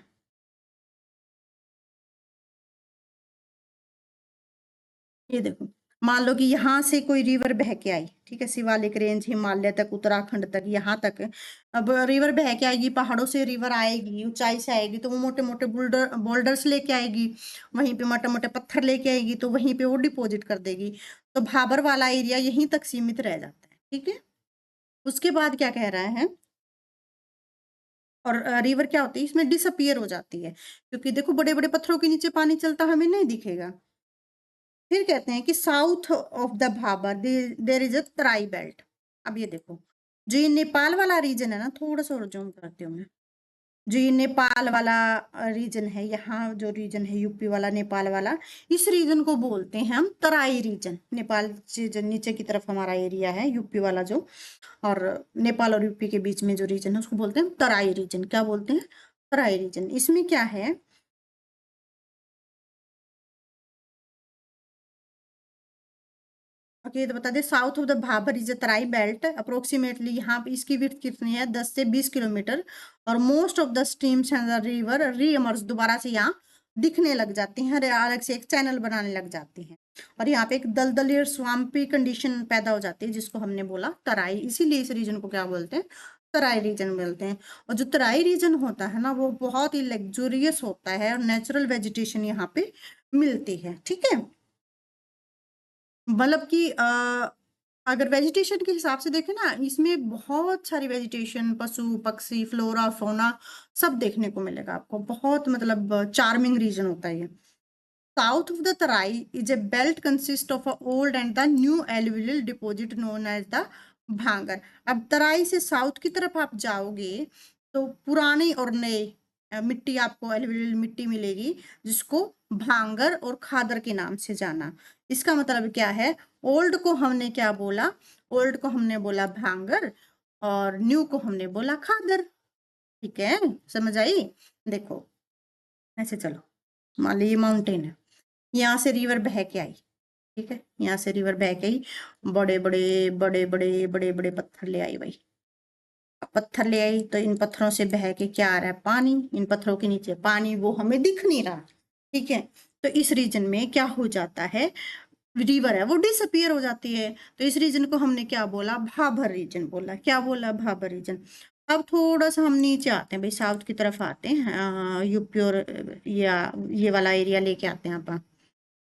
ये देखो, मान लो कि यहाँ से कोई रिवर बह के आई, ठीक है, शिवालिक रेंज हिमालय तक, उत्तराखंड तक, यहाँ तक। अब रिवर बह के आएगी, पहाड़ों से रिवर आएगी, ऊंचाई से आएगी, तो वो मोटे मोटे बोल्डर्स लेके आएगी, वहीं पे मोटे मोटे पत्थर लेके आएगी, तो वहीं पे वो डिपोजिट कर देगी। तो भाबर वाला एरिया यहीं तक सीमित रह जाता है। ठीक है, उसके बाद क्या कह रहा है, और रिवर क्या होती है इसमें डिसअपियर हो जाती है, क्योंकि देखो बड़े बड़े पत्थरों के नीचे पानी चलता हमें नहीं दिखेगा। फिर कहते हैं कि south of the Bhabar there is a Terai belt. अब ये देखो, जो ये नेपाल वाला रीजन है ना, थोड़ा सा और जूम करती हूँ मैं। जो ये नेपाल वाला रीजन है, यहाँ जो रीजन है यूपी वाला, नेपाल वाला, इस रीजन को बोलते हैं हम तराई रीजन। नेपाल से जो नीचे की तरफ हमारा एरिया है यूपी वाला जो, और नेपाल और यूपी के बीच में जो रीजन है उसको बोलते हैं तराई रीजन। क्या बोलते हैं, तराई रीजन। इसमें क्या है, ओके, तो बता दे, south of the Bhabar is a Terai belt approximately, यहाँ पे इसकी विड्थ कितनी है, 10 से 20 किलोमीटर। और most of the streams and the river reemerge, दोबारा से यहाँ दिखने लग जाती हैं, अलग से एक चैनल बनाने लग जाती हैं, और यहाँ पे एक दलदली और स्वाम्पी कंडीशन पैदा हो जाती है, जिसको हमने बोला तराई। इसीलिए इस रीजन को क्या बोलते हैं, तराई रीजन बोलते हैं। और जो तराई रीजन होता है ना, वो बहुत ही लग्जूरियस होता है, और नेचुरल वेजिटेशन यहाँ पे मिलती है। ठीक है, मतलब कि अगर वेजिटेशन के हिसाब से देखें ना, इसमें बहुत सारी वेजिटेशन, पशु पक्षी, फ्लोरा फौना, सब देखने को मिलेगा आपको। बहुत मतलब चार्मिंग रीजन होता है ये। South of the Terai is a belt consist of a old and the new alluvial deposit known as the Bhangar. अब तराई से साउथ की तरफ आप जाओगे तो पुराने और नए मिट्टी, आपको एलुवियल मिट्टी मिलेगी, जिसको भांगर और खादर के नाम से जाना। इसका मतलब क्या है, ओल्ड को हमने क्या बोला, ओल्ड को हमने बोला भांगर, और न्यू को हमने बोला खादर। ठीक है, समझ आई। देखो ऐसे चलो, मान लो ये माउंटेन है, यहाँ से रिवर बह के आई, ठीक है, यहाँ से रिवर बह के आई, बड़े बड़े बड़े बड़े बड़े बड़े पत्थर ले आई भाई, पत्थर ले आई तो इन पत्थरों से बह के क्या आ रहा है, पानी। इन पत्थरों के नीचे पानी, वो हमें दिख नहीं रहा। ठीक है, तो इस रीजन में क्या हो जाता है, रिवर है वो डिसअपियर हो जाती है। तो इस रीजन को हमने क्या बोला, भाबर रीजन बोला। क्या बोला, भाबर रीजन। अब थोड़ा सा हम नीचे आते हैं भाई, साउथ की तरफ आते हैं, यूपी और या ये वाला एरिया लेके आते हैं आप,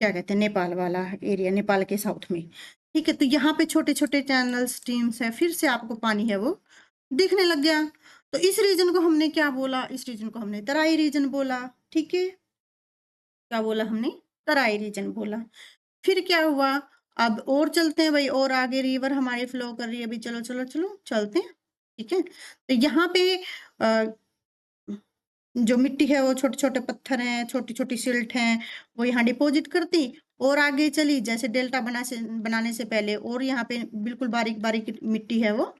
क्या कहते हैं, नेपाल वाला एरिया, नेपाल के साउथ में। ठीक है, तो यहाँ पे छोटे छोटे चैनल स्ट्रीम्स है, फिर से आपको पानी है वो दिखने लग गया। तो इस रीजन को हमने क्या बोला, इस रीजन को हमने तराई रीजन बोला। ठीक है, क्या बोला हमने, तराई रीजन बोला। फिर क्या हुआ, अब और चलते हैं भाई, और आगे रिवर हमारी फ्लो कर रही है अभी, चलो चलो चलो चलते हैं। ठीक है, तो यहाँ पे जो मिट्टी है वो छोटे छोटे पत्थर हैं, छोटी छोटी सिल्ट हैं, वो यहाँ डिपॉजिट करती और आगे चली, जैसे डेल्टा बनाने से पहले, और यहाँ पे बिल्कुल बारीक बारीक मिट्टी है वो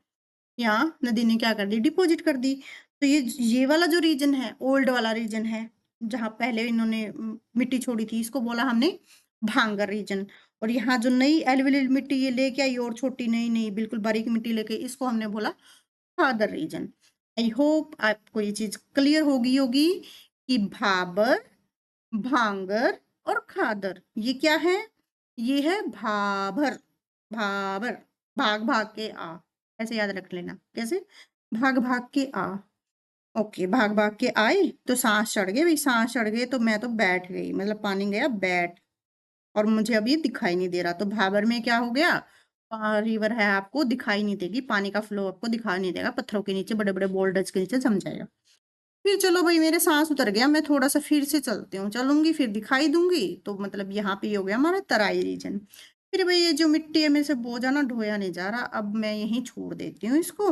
यहाँ नदी ने क्या कर दी, डिपॉजिट कर दी। तो ये वाला जो रीजन है, ओल्ड वाला रीजन है, जहाँ पहले इन्होंने मिट्टी छोड़ी थी, इसको बोला हमने भांगर रीजन। और यहाँ जो नई एलुवियल मिट्टी ये लेके आई, और छोटी नई नई बिल्कुल बारीक मिट्टी लेके, इसको हमने बोला खादर रीजन। आई होप आपको ये चीज क्लियर होगी कि भाबर, भांगर और खादर ये क्या है, ये है भाबर। भाबर, भाग भाग के आ, ऐसे याद रख लेना। कैसे, भाग भाग के आ। ओके, भाग भाग के आए तो सांस चढ़ गए भाई, सांस चढ़ गए तो मैं तो बैठ गई, मतलब पानी गया बैठ, और मुझे अब ये दिखाई नहीं दे रहा। तो भाबर में क्या हो गया, रिवर है आपको दिखाई नहीं देगी, पानी का फ्लो आपको दिखाई नहीं देगा, पत्थरों के नीचे, बड़े बड़े बोल्डर्स के नीचे जम जाएगा। फिर चलो भाई, मेरे सांस उतर गया, मैं थोड़ा सा फिर से चलती हूँ, चलूंगी फिर दिखाई दूंगी, तो मतलब यहाँ पे हो गया हमारा तराई रीजन। फिर भाई ये जो मिट्टी है मेरे से बोझा ना ढोया नहीं जा रहा, अब मैं यहीं छोड़ देती हूँ इसको,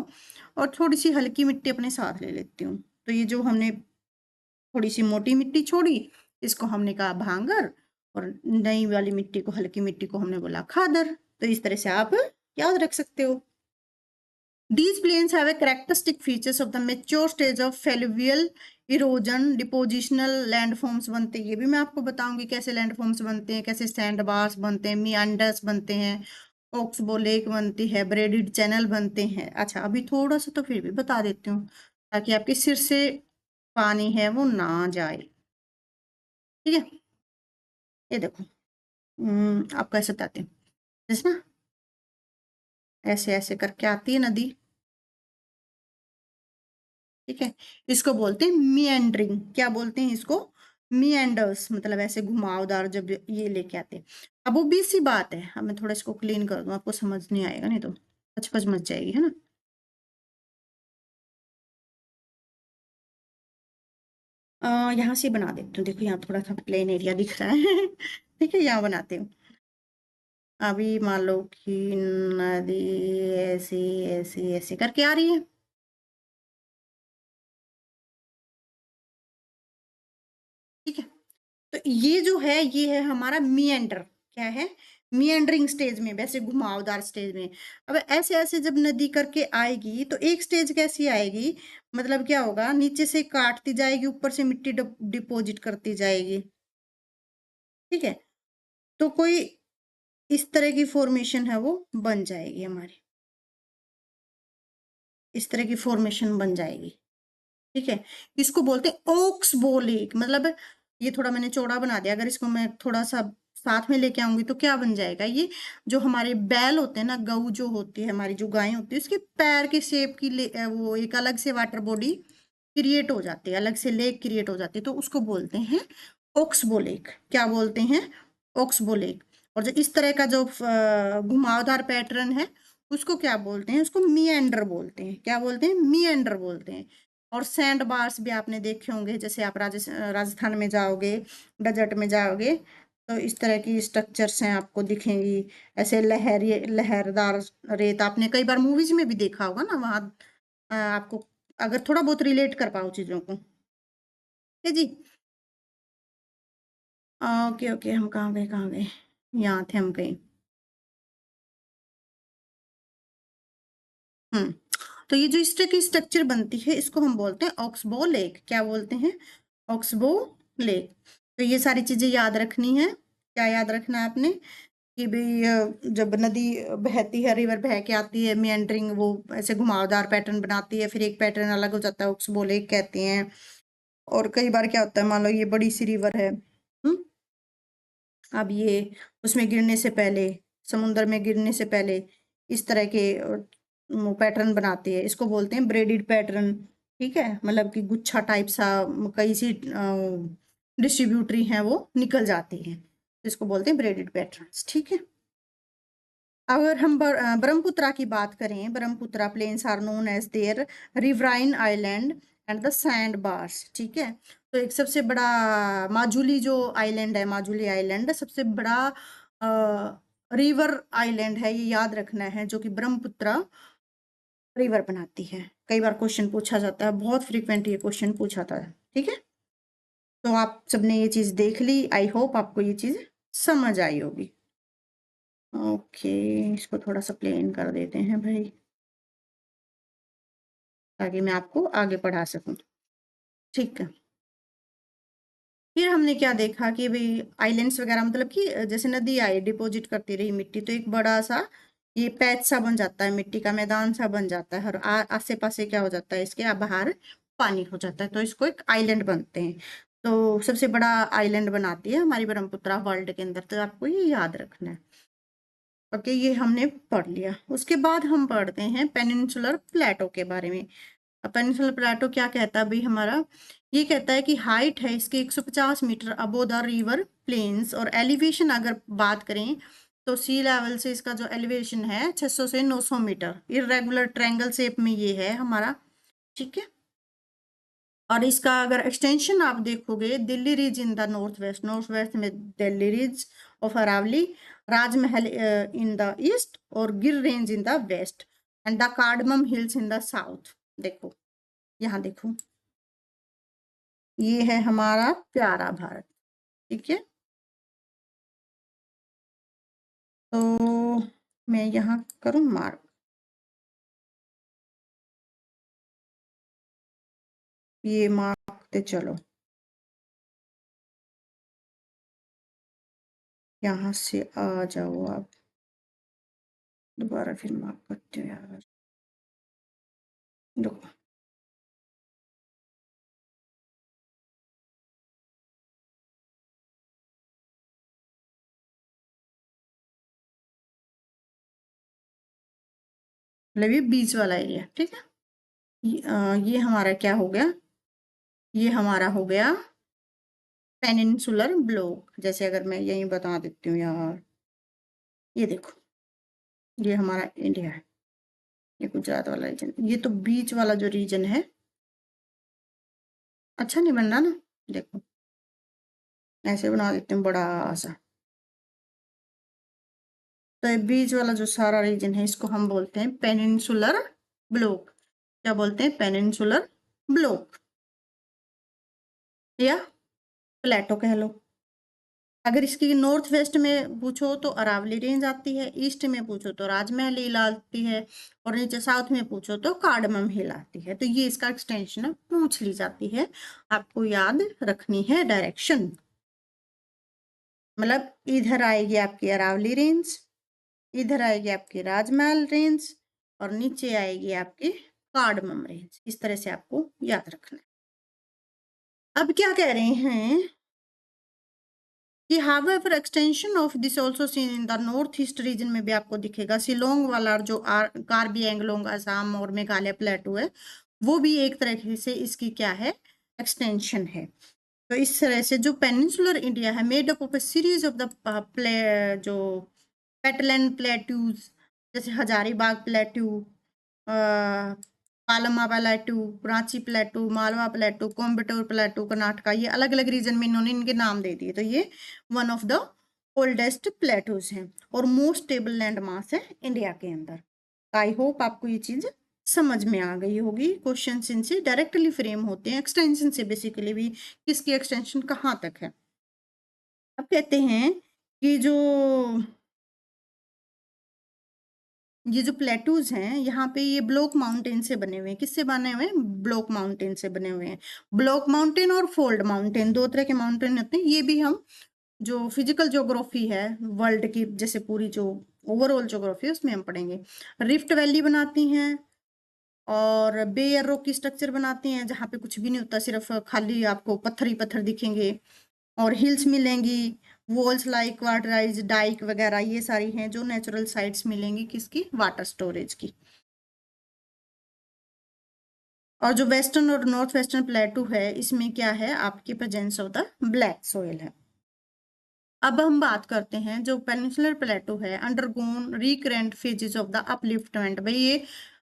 और थोड़ी सी हल्की मिट्टी अपने साथ ले लेती हूँ। तो ये जो हमने थोड़ी सी मोटी मिट्टी छोड़ी, इसको हमने कहा भांगर, और नई वाली मिट्टी को, हल्की मिट्टी को हमने बोला खादर। तो इस तरह से आप याद रख सकते हो। These plains have a characteristic features of the mature stage of alluvial erosion, depositional landforms बनते हैं। ये भी मैं आपको बताऊंगी कैसे landforms बनते हैं, कैसे सैंड बार्स बनते हैं, meanders बनते हैं, ऑक्सबो लेक बनती है, ब्रेडिड चैनल बनते हैं। अच्छा, अभी थोड़ा सा तो फिर भी बता देती हूँ, ताकि आपके सिर से पानी है वो ना जाए। ठीक है, ये देखो, आपको ऐसे बताते हैं, जैसे ना ऐसे ऐसे करके आती है नदी। ठीक है, इसको बोलते हैं मिएंडरिंग। क्या बोलते हैं इसको, मिएंडर्स, मतलब ऐसे घुमावदार जब ये लेके आते हैं। अब वो भी सी बात है, अब मैं थोड़ा इसको क्लीन कर दूं, आपको समझ नहीं आएगा, नहीं तो पचपच मच जाएगी, है ना। यहाँ से बना देती हूँ, देखो यहाँ थोड़ा सा प्लेन एरिया दिख रहा है ठीक है, यहाँ बनाते हूँ। अभी मान लो कि नदी ऐसी ऐसी ऐसी करके आ रही है। ठीक है, तो ये जो है, ये है हमारा मिएंडर। क्या है, मिएंडरिंग स्टेज में, वैसे घुमावदार स्टेज में। अब ऐसे ऐसे जब नदी करके आएगी तो एक स्टेज कैसी आएगी, मतलब क्या होगा, नीचे से काटती जाएगी, ऊपर से मिट्टी डिपॉजिट करती जाएगी। ठीक है, तो कोई इस तरह की फॉर्मेशन है वो बन जाएगी हमारी, इस तरह की फॉर्मेशन बन जाएगी। ठीक है, इसको बोलते हैं ओक्स बो लेक। मतलब ये थोड़ा मैंने चौड़ा बना दिया, अगर इसको मैं थोड़ा सा साथ में लेके आऊंगी तो क्या बन जाएगा, ये जो हमारे बैल होते हैं ना, गऊ जो होती है हमारी, जो गायें होती है, उसके पैर के शेप की वो एक अलग से वाटर बॉडी क्रिएट हो जाती है, अलग से लेक क्रिएट हो जाती है, तो उसको बोलते हैं ओक्सबो लेक। क्या बोलते हैं, ओक्सबो लेक। और जो इस तरह का जो घुमावदार पैटर्न है, उसको क्या बोलते हैं, उसको मिएंडर बोलते हैं। क्या बोलते हैं, मिएंडर बोलते हैं। और सैंड बार्स भी आपने देखे होंगे, जैसे आप राजस्थान में जाओगे, डेजर्ट में जाओगे, तो इस तरह की स्ट्रक्चर्स हैं आपको दिखेंगी, ऐसे लहरदार रेत। आपने कई बार मूवीज में भी देखा होगा ना, वहाँ आपको, अगर थोड़ा बहुत रिलेट कर पाओ चीजों को। ठीक है जी, ओके ओके, हम कहाँ गए, कहाँ गए, यहाँ थे हम कहीं। तो ये जो इस तरह की स्ट्रक्चर बनती है, इसको हम बोलते हैं ऑक्सबो लेक। क्या बोलते हैं, ऑक्सबो लेक। तो ये सारी चीजें याद रखनी है। क्या याद रखना है आपने, कि भाई जब नदी बहती है, रिवर बह के आती है मियंडरिंग, वो ऐसे घुमावदार पैटर्न बनाती है, फिर एक पैटर्न अलग हो जाता है, उसको बोले कहते हैं। और कई बार क्या होता है, मान लो ये बड़ी सी रिवर है, अब ये उसमें गिरने से पहले, समुद्र में गिरने से पहले इस तरह के पैटर्न बनाती है, इसको बोलते हैं ब्रेडिड पैटर्न। ठीक है, मतलब कि गुच्छा टाइप सा कई सी डिस्ट्रीब्यूटरी हैं वो निकल जाती हैं, इसको बोलते हैं ब्रेडिड पैटर्न्स। ठीक है, अगर हम ब्रह्मपुत्रा की बात करें, Brahmaputra plains are known as their riverine island and the sand bars. ठीक है, तो एक सबसे बड़ा माजुली जो आइलैंड है, माजुली आइलैंड सबसे बड़ा रिवर आइलैंड है, ये याद रखना है, जो कि ब्रह्मपुत्रा रिवर बनाती है। कई बार क्वेश्चन पूछा जाता है, बहुत फ्रीक्वेंट ये क्वेश्चन पूछा था। ठीक है, तो आप सबने ये चीज देख ली, आई होप आपको ये चीज समझ आई होगी। ओके, इसको थोड़ा सा प्लेन कर देते हैं भाई, ताकि मैं आपको आगे पढ़ा सकूं। ठीक है, फिर हमने क्या देखा कि भाई आइलैंड्स वगैरह, मतलब कि जैसे नदी आई डिपॉजिट करती रही मिट्टी, तो एक बड़ा सा ये पैच सा बन जाता है, मिट्टी का मैदान सा बन जाता है, और आसे पासे क्या हो जाता है, इसके बाहर पानी हो जाता है, तो इसको एक आइलैंड बनते हैं। तो सबसे बड़ा आइलैंड बनाती है हमारी ब्रह्मपुत्रा वर्ल्ड के अंदर, तो आपको ये याद रखना है। ओके, ये हमने पढ़ लिया। उसके बाद हम पढ़ते हैं पेनिनसुलर प्लेटो के बारे में। पेनिनसुलर प्लेटो क्या कहता है भाई हमारा, ये कहता है कि हाइट है इसकी 150 metre above the river plains, और एलिवेशन अगर बात करें तो सी लेवल से इसका जो एलिवेशन है 600 से 900 मीटर, इरेगुलर ट्रायंगल शेप में ये है हमारा। ठीक है, और इसका अगर एक्सटेंशन आप देखोगे, Delhi ridge in the north west में Delhi रीज of Aravalli, Rajmahal in the east, और Gir range in the west, and the cardamom hills in the south. देखो यहाँ देखो, ये है हमारा प्यारा भारत। ठीक है, तो मैं यहाँ करूँ मार्क, ये मार्क करते चलो, यहाँ से आ जाओ आप, दोबारा फिर मार्क करते हो यार, देखो मतलब ये बीच वाला एरिया। ठीक है, ये हमारा क्या हो गया, ये हमारा हो गया पेनिनसुलर ब्लॉक। जैसे अगर मैं यही बता देती हूँ यार, ये देखो, ये हमारा इंडिया है, ये गुजरात वाला रीजन, ये तो बीच वाला जो रीजन है, अच्छा नहीं बन रहा ना, देखो ऐसे बना देते हैं बड़ा सा, तो ये बीच वाला जो सारा रीजन है, इसको हम बोलते हैं पेनिनसुलर ब्लॉक। क्या बोलते हैं, पेनिनसुलर ब्लॉक, या प्लेटो कह लो। अगर इसकी नॉर्थ वेस्ट में पूछो तो अरावली रेंज आती है, ईस्ट में पूछो तो राजमहल हिल आती है, और नीचे साउथ में पूछो तो कार्डमम हिल आती है। तो ये इसका एक्सटेंशन पूछ ली जाती है, आपको याद रखनी है डायरेक्शन। मतलब इधर आएगी आपकी अरावली रेंज, इधर आएगी आपकी राजमहल रेंज, और नीचे आएगी आपकी कार्डमम रेंज। इस तरह से आपको याद रखना है। अब क्या कह रहे हैं कि however extension of this also seen in the north east region में भी आपको दिखेगा। शिलोंग वाला जो कार्बी एंगलोंग असम और मेघालय प्लेटू है, वो भी एक तरह से इसकी क्या है, एक्सटेंशन है। तो इस तरह से जो पेनिनसुलर इंडिया है, made up of a series of the जो पेटलैंड प्लेट्यूज, जैसे हजारीबाग प्लेट्यू, पालमा plateau, Ranchi plateau, Malwa plateau, Coimbatore plateau, Karnataka, ये अलग अलग रीजन में इन्होंने इनके नाम दे दिए। तो ये one of the oldest plateaus हैं और मोस्ट स्टेबल लैंड मास है इंडिया के अंदर। आई होप आपको ये चीज समझ में आ गई होगी। क्वेश्चन इनसे डायरेक्टली फ्रेम होते हैं, एक्सटेंशन से बेसिकली भी, किसकी एक्सटेंशन कहाँ तक है। अब कहते हैं कि जो ये जो प्लेटूज हैं, यहाँ पे ये ब्लॉक माउंटेन से बने हुए हैं। किससे बने हुए हैं, ब्लॉक माउंटेन से बने हुए हैं। ब्लॉक माउंटेन और फोल्ड माउंटेन, दो तरह के माउंटेन होते हैं, ये भी हम जो फिजिकल ज्योग्राफी है वर्ल्ड की, जैसे पूरी जो ओवरऑल ज्योग्राफी है उसमें हम पढ़ेंगे। रिफ्ट वैली बनाती हैं और बेयर रॉक की स्ट्रक्चर बनाती हैं जहाँ पे कुछ भी नहीं होता, सिर्फ खाली आपको पत्थर ही पत्थर दिखेंगे। और हिल्स मिलेंगी, वॉल्स लाइक क्वार्टराइज डाइक वगैरह, ये सारी हैं जो नेचुरल साइट्स मिलेंगी किसकी, वाटर स्टोरेज की। और जो वेस्टर्न और नॉर्थ वेस्टर्न प्लेटू है इसमें क्या है, आपकी presence of the black soil है। अब हम बात करते हैं जो पेनिनसुलर प्लेटू है undergone recurrent phases of the upliftment. भाई ये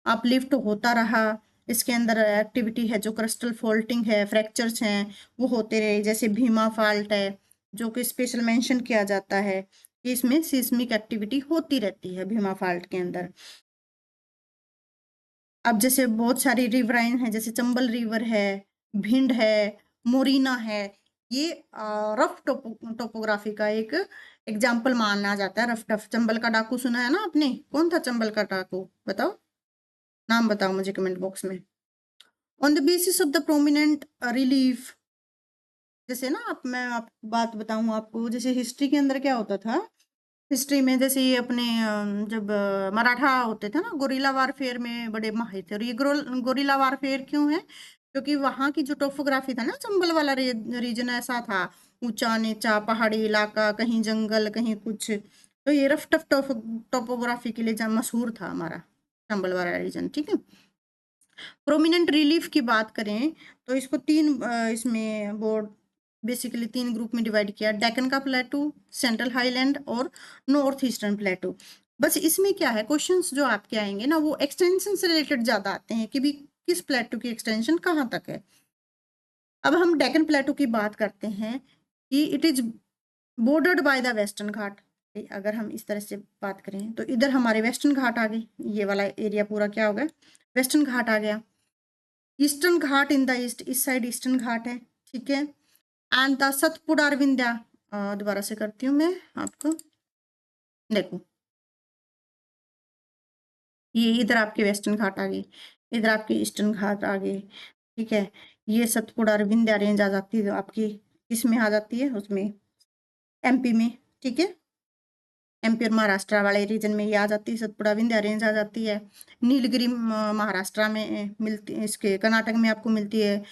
अपलिफ्ट होता रहा, इसके अंदर एक्टिविटी है जो क्रिस्टल फॉल्टिंग है, फ्रैक्चर्स हैं वो होते रहे, जैसे भीमा फाल्ट है जो कि स्पेशल मेंशन किया जाता है कि इसमें सिस्मिक एक्टिविटी होती रहती है भीमा फाल्ट के अंदर। अब जैसे बहुत सारी रिवराइन है, जैसे चंबल रिवर है, भिंड है, मोरीना है, ये रफ टोपोग्राफी का एक एग्जाम्पल माना जाता है। रफ टफ, चंबल का डाकू सुना है ना आपने, कौन था चंबल का डाकू, बताओ, नाम बताओ मुझे कमेंट बॉक्स में। On the basis of the prominent relief, जैसे ना आप, मैं आप बात बताऊं आपको, जैसे हिस्ट्री के अंदर क्या होता था, हिस्ट्री में जैसे ये अपने जब मराठा होते थे ना, गोरिल्ला वारफेयर में बड़े माहिर थे। और ये गोरिल्ला वारफेयर क्यों है, क्योंकि वहाँ की जो टोपोग्राफी था ना, चंबल वाला रीजन ऐसा था, ऊंचा नीचा पहाड़ी इलाका, कहीं जंगल कहीं कुछ, तो ये रफ टफ टोपोग्राफी के लिए मशहूर था हमारा चंबल वाला रीजन। ठीक है, प्रोमिनेंट रिलीफ की बात करें तो इसको तीन इसमें बोर्ड बेसिकली तीन ग्रुप में डिवाइड किया, डेक्कन का प्लेटू, सेंट्रल हाईलैंड और नॉर्थ ईस्टर्न प्लेटू। बस इसमें क्या है, क्वेश्चंस जो आपके आएंगे ना वो एक्सटेंशन से रिलेटेड ज्यादा आते हैं कि भी किस प्लेटू की एक्सटेंशन कहाँ तक है। अब हम डेक्कन प्लेटू की बात करते हैं कि it is bordered by the Western Ghat. अगर हम इस तरह से बात करें तो इधर हमारे वेस्टर्न घाट आ गए, ये वाला एरिया पूरा क्या हो गया, वेस्टर्न घाट आ गया। Eastern Ghat in the east, इस साइड ईस्टर्न घाट है, ठीक है। एंड द सतपुड़ा विंध्या, दोबारा से करती हूँ मैं आपको, देखो ये इधर आपके वेस्टर्न घाट आ गए, इधर आपके ईस्टर्न घाट आ गए, ठीक है। ये सतपुड़ा विंध्या रेंज आ जाती है आपकी, इसमें आ जाती है उसमें एमपी में, ठीक है। एमपी और महाराष्ट्र वाले रीजन में ये आ जाती है, सतपुड़ा विंध्या रेंज आ जाती है। नीलगिरी महाराष्ट्र में मिलती, इसके कर्नाटक में आपको मिलती है।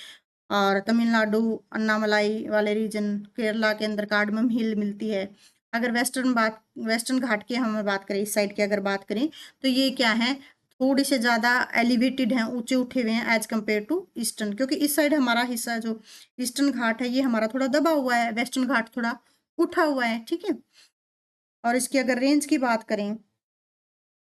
और तमिलनाडु अन्नामलाई वाले रीजन, केरला के अंदर कार्डमम हिल मिलती है। अगर वेस्टर्न घाट की हम बात करें, इस साइड की अगर बात करें तो ये क्या है, थोड़े से ज्यादा एलिवेटेड हैं, ऊंचे उठे हुए हैं एज कम्पेयर टू ईस्टर्न, क्योंकि इस साइड हमारा हिस्सा जो ईस्टर्न घाट है ये हमारा थोड़ा दबा हुआ है, वेस्टर्न घाट थोड़ा उठा हुआ है, ठीक है। और इसकी अगर रेंज की बात करें,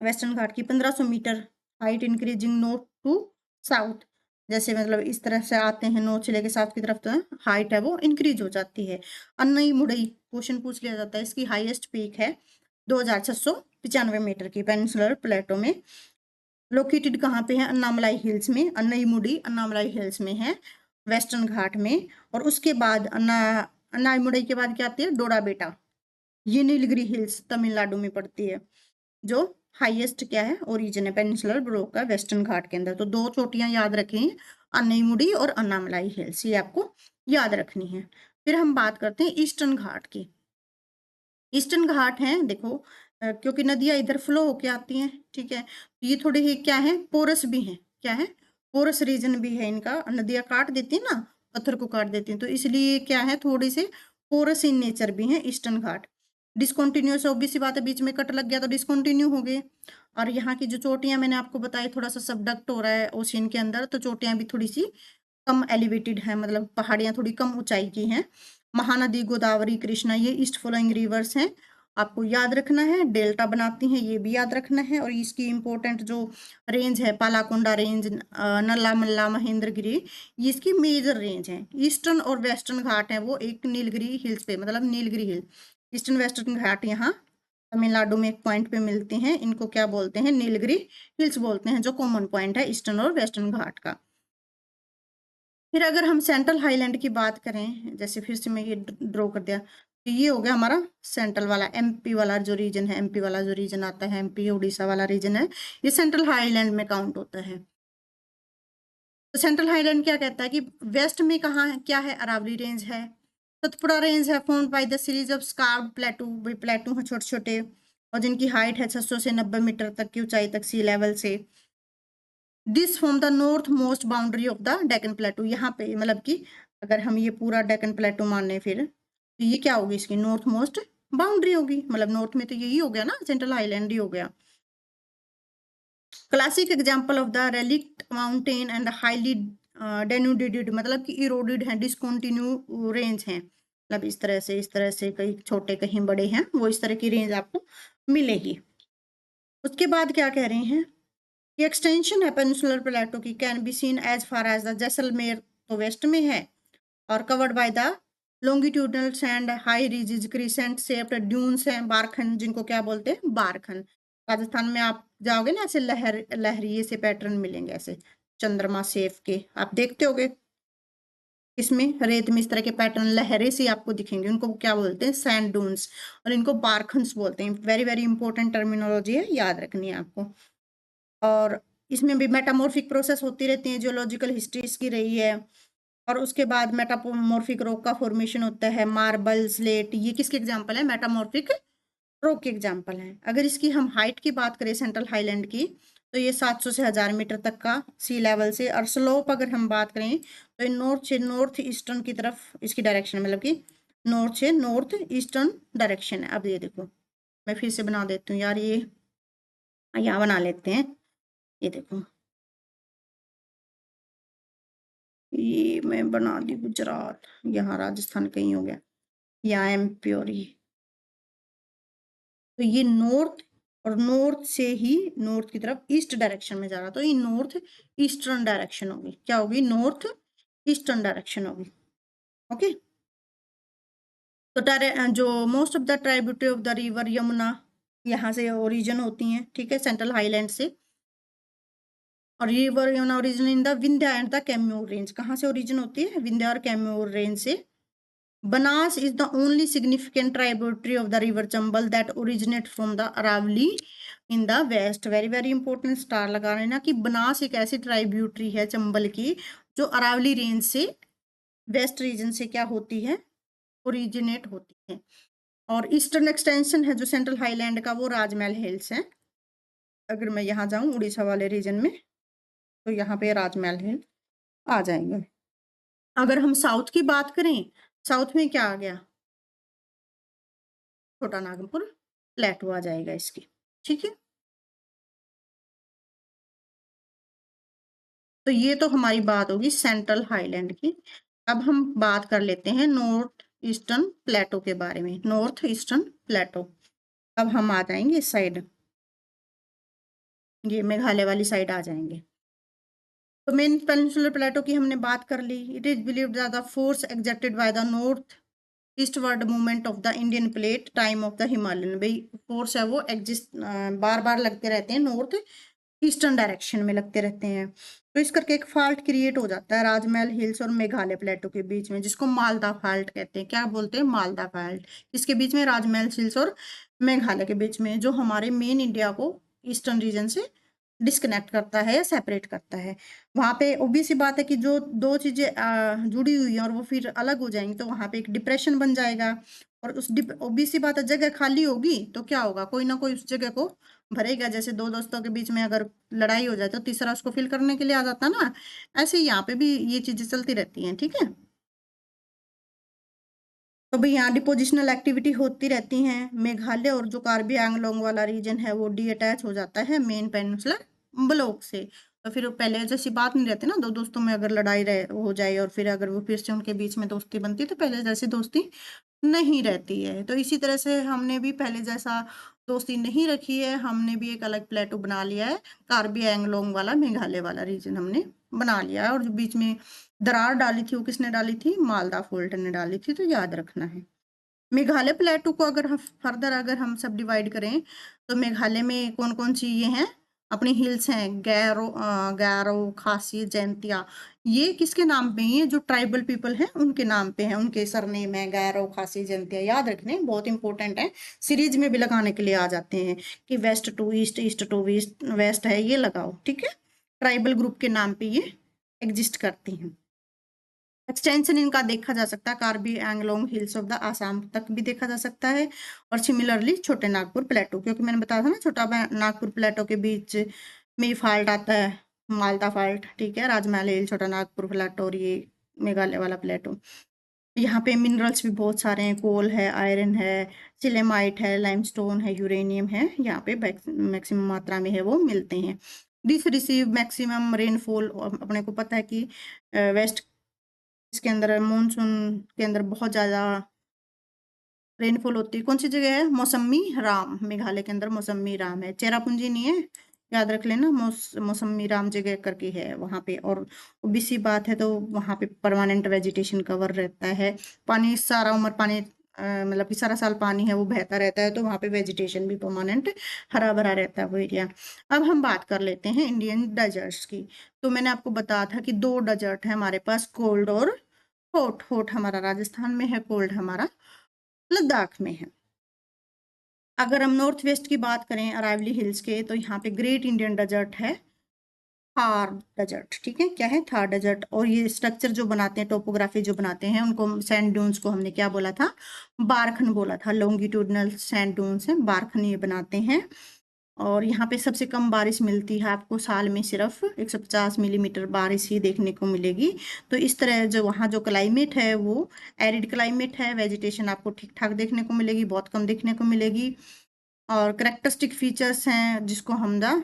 वेस्टर्न घाट की 1500 metre, height increasing north to south, जैसे मतलब इस तरह से आते हैं नॉर्थ से लेके साउथ की तरफ, तो हाइट है वो इंक्रीज हो जाती है। अन्नई मुड़ई क्वेश्चन पूछ लिया जाता है, इसकी हाईएस्ट पीक है 2695 मीटर की पेनिनसुलर प्लेटो में। लोकेटेड कहाँ पे है, अन्नामलाई हिल्स में, अन्नई मुड़ी अन्नामलाई हिल्स में है वेस्टर्न घाट में। और उसके बाद अन्नाई मुड़ई के बाद क्या आती है, डोडा बेटा, ये नीलगिरी हिल्स तमिलनाडु में पड़ती है, जो हाईएस्ट क्या है, ओरिजिन है पेनिनसुलर ब्लॉक का वेस्टर्न घाट के अंदर। तो दो चोटियां याद रखें, अन्नईमुड़ी और अन्नामलाई हिल्स, ये आपको याद रखनी है। फिर हम बात करते हैं ईस्टर्न घाट की। ईस्टर्न घाट है, देखो क्योंकि नदियां इधर फ्लो होके आती हैं, ठीक है, ये थोड़े ही क्या है, पोरस भी हैं, क्या है, पोरस रीजन भी है इनका, नदियां काट देती है ना, पत्थर को काट देती हैं, तो इसलिए क्या है, थोड़ी से पोरस इन नेचर भी है ईस्टर्न घाट। डिसकंटिन्यूस ऑब्वियस सी बात है, बीच में कट लग गया तो डिसकंटिन्यू हो गए। और यहाँ की जो चोटियां मैंने आपको बताई, थोड़ा सा सबडक्ट हो रहा है ओशियन के अंदर, तो चोटियां भी थोड़ी सी कम एलिवेटेड है, मतलब पहाड़ियां थोड़ी कम ऊंचाई की हैं। महानदी गोदावरी कृष्णा ये ईस्ट फ्लोइंग रिवर्स हैं, आपको याद रखना है, डेल्टा बनाती हैं ये भी याद रखना है। और इसकी इंपॉर्टेंट जो रेंज है, पालाकोंडा रेंज, नल्ला मल्ला महेंद्रगिरी, ये इसकी मेजर रेंज है। ईस्टर्न और वेस्टर्न घाट है वो एक नीलगिरी हिल्स पे, मतलब नीलगिरी हिल, ईस्टर्न वेस्टर्न घाट यहाँ तमिलनाडु में एक पॉइंट पे मिलते हैं, इनको क्या बोलते हैं, नीलगिरी हिल्स बोलते हैं, जो कॉमन पॉइंट है ईस्टर्न और वेस्टर्न घाट का। फिर अगर हम सेंट्रल हाईलैंड की बात करें, जैसे फिर से मैं ये ड्रॉ कर दिया, तो ये हो गया हमारा सेंट्रल वाला एमपी वाला जो रीजन है, एमपी वाला जो रीजन आता है, एमपी उड़ीसा वाला रीजन है, ये सेंट्रल हाईलैंड में काउंट होता है। तो सेंट्रल हाईलैंड क्या कहता है कि वेस्ट में कहाँ है, क्या है, अरावली रेंज है। सतपुड़ा रेंज है formed by the series of scarped plateau, भाई प्लेटू हैं छोटे छोटे और जिनकी हाइट है 600 से 90 मीटर तक की ऊंचाई तक सी लेवल से। This form the north most boundary of the Deccan प्लेटू, यहाँ पे मतलब कि अगर हम ये पूरा डेक्कन प्लेटू माने फिर तो ये क्या होगी, इसकी नॉर्थ मोस्ट बाउंड्री होगी, मतलब नॉर्थ में तो यही हो गया ना, सेंट्रल हाईलैंड ही हो गया। Classic example of the relict mountain and highly denudated, मतलब कि इरोडेड है, डिसकंटिन्यू रेंज है, मतलब इस तरह से कहीं छोटे कहीं बड़े हैं, वो इस तरह की रेंज आपको मिलेगी। उसके बाद क्या कह रहे हैं कि एक्सटेंशन है पेनिनसुलर प्लेटो की can be seen as far as the Jaisalmer, तो वेस्ट में है, और covered by the longitudinal sand high ridges crescent shaped dunes हैं, बारखन, जिनको क्या बोलते हैं, बारखन। राजस्थान में आप जाओगे ना, ऐसे लहरिए से पैटर्न मिलेंगे, ऐसे चंद्रमा शेप के आप देखते होगे, इसमें रेत में इस तरह के पैटर्न लहरे से आपको दिखेंगे, उनको क्या बोलते हैं, सैंड डून्स, और इनको बारखन्स बोलते हैं। वेरी वेरी इंपॉर्टेंट टर्मिनोलॉजी है, याद रखनी है आपको। और इसमें भी मेटामॉर्फिक प्रोसेस होती रहती है, जियोलॉजिकल हिस्ट्री इसकी रही है। और उसके बाद मेटामॉर्फिक रॉक का फॉर्मेशन होता है, मार्बल, स्लेट, ये किसके एग्जांपल है, मेटामॉर्फिक रॉक के एग्जांपल है। अगर इसकी हम हाइट की बात करें सेंट्रल हाईलैंड की, तो ये 700 से 1000 मीटर तक का सी लेवल से, और स्लोप अगर हम बात करें तो नॉर्थ से नॉर्थ ईस्टर्न की तरफ इसकी डायरेक्शन, मतलब कि नॉर्थ से नॉर्थ ईस्टर्न डायरेक्शन है। अब ये देखो, मैं फिर से बना देती हूँ यार, ये यहाँ बना लेते हैं, ये देखो, ये मैं बना दी गुजरात, यहाँ राजस्थान कहीं हो गया, यहाँ एमपी, और ये तो ये नॉर्थ, और नॉर्थ से ही नॉर्थ की तरफ ईस्ट डायरेक्शन में जा रहा, तो ये नॉर्थ ईस्टर्न डायरेक्शन होगी, क्या होगी, नॉर्थ ईस्टर्न डायरेक्शन होगी। ओके, तो जो most of the tributary of the river Yamuna यहाँ से ओरिजिन होती हैं, ठीक है, सेंट्रल हाईलैंड से। और river Yamuna origin in the Vindhya and the Kaimur range, कहाँ से ओरिजिन होती है, विंध्या और कैम्योर रेंज से। Banas is the only significant tributary of the river Chambal that originate from the Aravali in the west. Very very important, star लगा रहे ना, कि बनास एक ऐसी ट्राइब्यूटरी है चंबल की जो अरावली रेंज से वेस्ट रीजन से क्या होती है, ओरिजिनेट होती है। और ईस्टर्न एक्सटेंशन है जो सेंट्रल हाईलैंड का, वो राजमहल हिल्स है। अगर मैं यहाँ जाऊँ उड़ीसा वाले रीजन में, तो यहाँ पे राजमहल हिल आ जाएंगे। अगर हम साउथ की बात करें, साउथ में क्या आ गया, छोटा नागपुर प्लेटू आ जाएगा इसकी, ठीक है। तो ये तो हमारी बात होगी सेंट्रल हाईलैंड की। अब हम बात कर लेते हैं नॉर्थ ईस्टर्न प्लेटो के बारे में, नॉर्थ ईस्टर्न प्लेटो। अब हम आ जाएंगे इस साइड, ये मेघालय वाली साइड आ जाएंगे। तो मेन पेनिनसुलर प्लेटो की हमने बात कर ली। It is believed that the force exerted by the north eastward movement of the Indian plate time of the Himalayan, भाई फोर्स है वो एग्जिस्ट, बार बार लगते रहते हैं, नॉर्थ ईस्टर्न डायरेक्शन में लगते रहते हैं। तो इस करके एक फॉल्ट क्रिएट हो जाता है राजमहल हिल्स और मेघालय प्लेटो के बीच में, जिसको मालदा फॉल्ट कहते हैं। क्या बोलते हैं, मालदा फॉल्ट। इसके बीच में राजमहल हिल्स और मेघालय के बीच में, जो हमारे मेन इंडिया को ईस्टर्न रीजन से डिस्कनेक्ट करता है या सेपरेट करता है। वहां पे ऑब्वियस सी बात है कि जो दो चीजें जुड़ी हुई हैं और वो फिर अलग हो जाएंगी, तो वहां पे एक डिप्रेशन बन जाएगा। और उस ऑब्वियस सी बात है, जगह खाली होगी तो क्या होगा, कोई ना कोई उस जगह को भरेगा। जैसे दो दोस्तों के बीच में अगर लड़ाई हो जाए तो तीसरा उसको फिल करने के लिए आ जाता है ना, ऐसे ही यहाँ पे भी ये चीजें चलती रहती हैं, ठीक है। तो भाई यहाँ डिपोजिशनल एक्टिविटी होती रहती हैं। मेघालय और जो कार्बी आंगलोंग वाला रीजन है वो डी अटैच हो जाता है मेन पेनिनसुलर ब्लॉक से। तो फिर पहले जैसी बात नहीं रहती ना, दो दोस्तों में अगर लड़ाई हो जाए और फिर अगर वो फिर से उनके बीच में दोस्ती बनती है, तो पहले जैसी दोस्ती नहीं रहती है। तो इसी तरह से हमने भी पहले जैसा दोस्ती नहीं रखी है, हमने भी एक अलग प्लेटो बना लिया है, कार्बी एंगलोंग वाला मेघालय वाला रीजन हमने बना लिया है। और जो बीच में दरार डाली थी वो किसने डाली थी, मालदा फोल्ट ने डाली थी, तो याद रखना है। मेघालय प्लेटो को अगर हम फर्दर अगर हम सब डिवाइड करें, तो मेघालय में कौन कौन सी ये हैं, अपनी हिल्स हैं, गैरो, खासी, जैंतिया। ये किसके नाम पे हैं, जो ट्राइबल पीपल हैं उनके नाम पे हैं, उनके सरनेम है गैरो, खासी, जैंतिया। याद रखने, बहुत इंपॉर्टेंट है, सीरीज में भी लगाने के लिए आ जाते हैं कि west to east, east to west है, ये लगाओ, ठीक है। ट्राइबल ग्रुप के नाम पे ये एग्जिस्ट करती हैं। एक्सटेंशन इनका देखा जा सकता है Karbi Anglong hills of the Assam तक भी देखा जा सकता है, और सिमिलरली छोटे नागपुर प्लेटो, क्योंकि मैंने बताया था ना छोटा नागपुर प्लेटो के बीच में फाल्ट आता है, माल्टा फाल्ट, ठीक है, राजमहल हिल, छोटा नागपुर प्लेटो और ये मेघालय वाला प्लेटो। यहाँ पे मिनरल्स भी बहुत सारे हैं, कोल है, आयरन है, सिलेमाइट है, लाइमस्टोन है, यूरेनियम है, यहाँ पे मैक्सिमम मात्रा में है वो मिलते हैं। दिस रिसीव मैक्सिमम रेनफॉल, अपने को पता है कि वेस्ट इसके अंदर मानसून के अंदर बहुत ज़्यादा रेनफॉल होती है। कौन सी जगह है? मौसमी राम, मेघालय के अंदर मौसमी राम है, चेरापूंजी नहीं है, याद रख लेना, मौसमी राम जगह करके है वहाँ पे। और ओबीसी बात है तो वहाँ पे परमानेंट वेजिटेशन कवर रहता है, पानी सारा उम्र पानी मतलब कि सारा साल पानी है वो बहता रहता है, तो वहाँ पे वेजिटेशन भी परमानेंट हरा भरा रहता है वो एरिया। अब हम बात कर लेते हैं इंडियन डेजर्ट्स की। तो मैंने आपको बताया था कि दो डेजर्ट है हमारे पास, कोल्ड और हॉट। हॉट हमारा राजस्थान में है, कोल्ड हमारा लद्दाख में है। अगर हम नॉर्थ वेस्ट की बात करें अरावली हिल्स के, तो यहाँ पे ग्रेट इंडियन डेजर्ट है, थार डेजर्ट, ठीक है, क्या है? थार डेजर्ट। और ये स्ट्रक्चर जो बनाते हैं, टोपोग्राफी जो बनाते हैं, उनको सैंड ड्यून्स को हमने क्या बोला था? बारखन बोला था। लॉन्गिट्यूडनल सैंड ड्यून्स है, बारखन ये बनाते हैं। और यहाँ पे सबसे कम बारिश मिलती है आपको, साल में सिर्फ 150 मिलीमीटर बारिश ही देखने को मिलेगी। तो इस तरह जो वहाँ जो क्लाइमेट है वो एरिड क्लाइमेट है, वेजिटेशन आपको ठीक ठाक देखने को मिलेगी, बहुत कम देखने को मिलेगी। और करेक्टरिस्टिक फीचर्स हैं जिसको हम द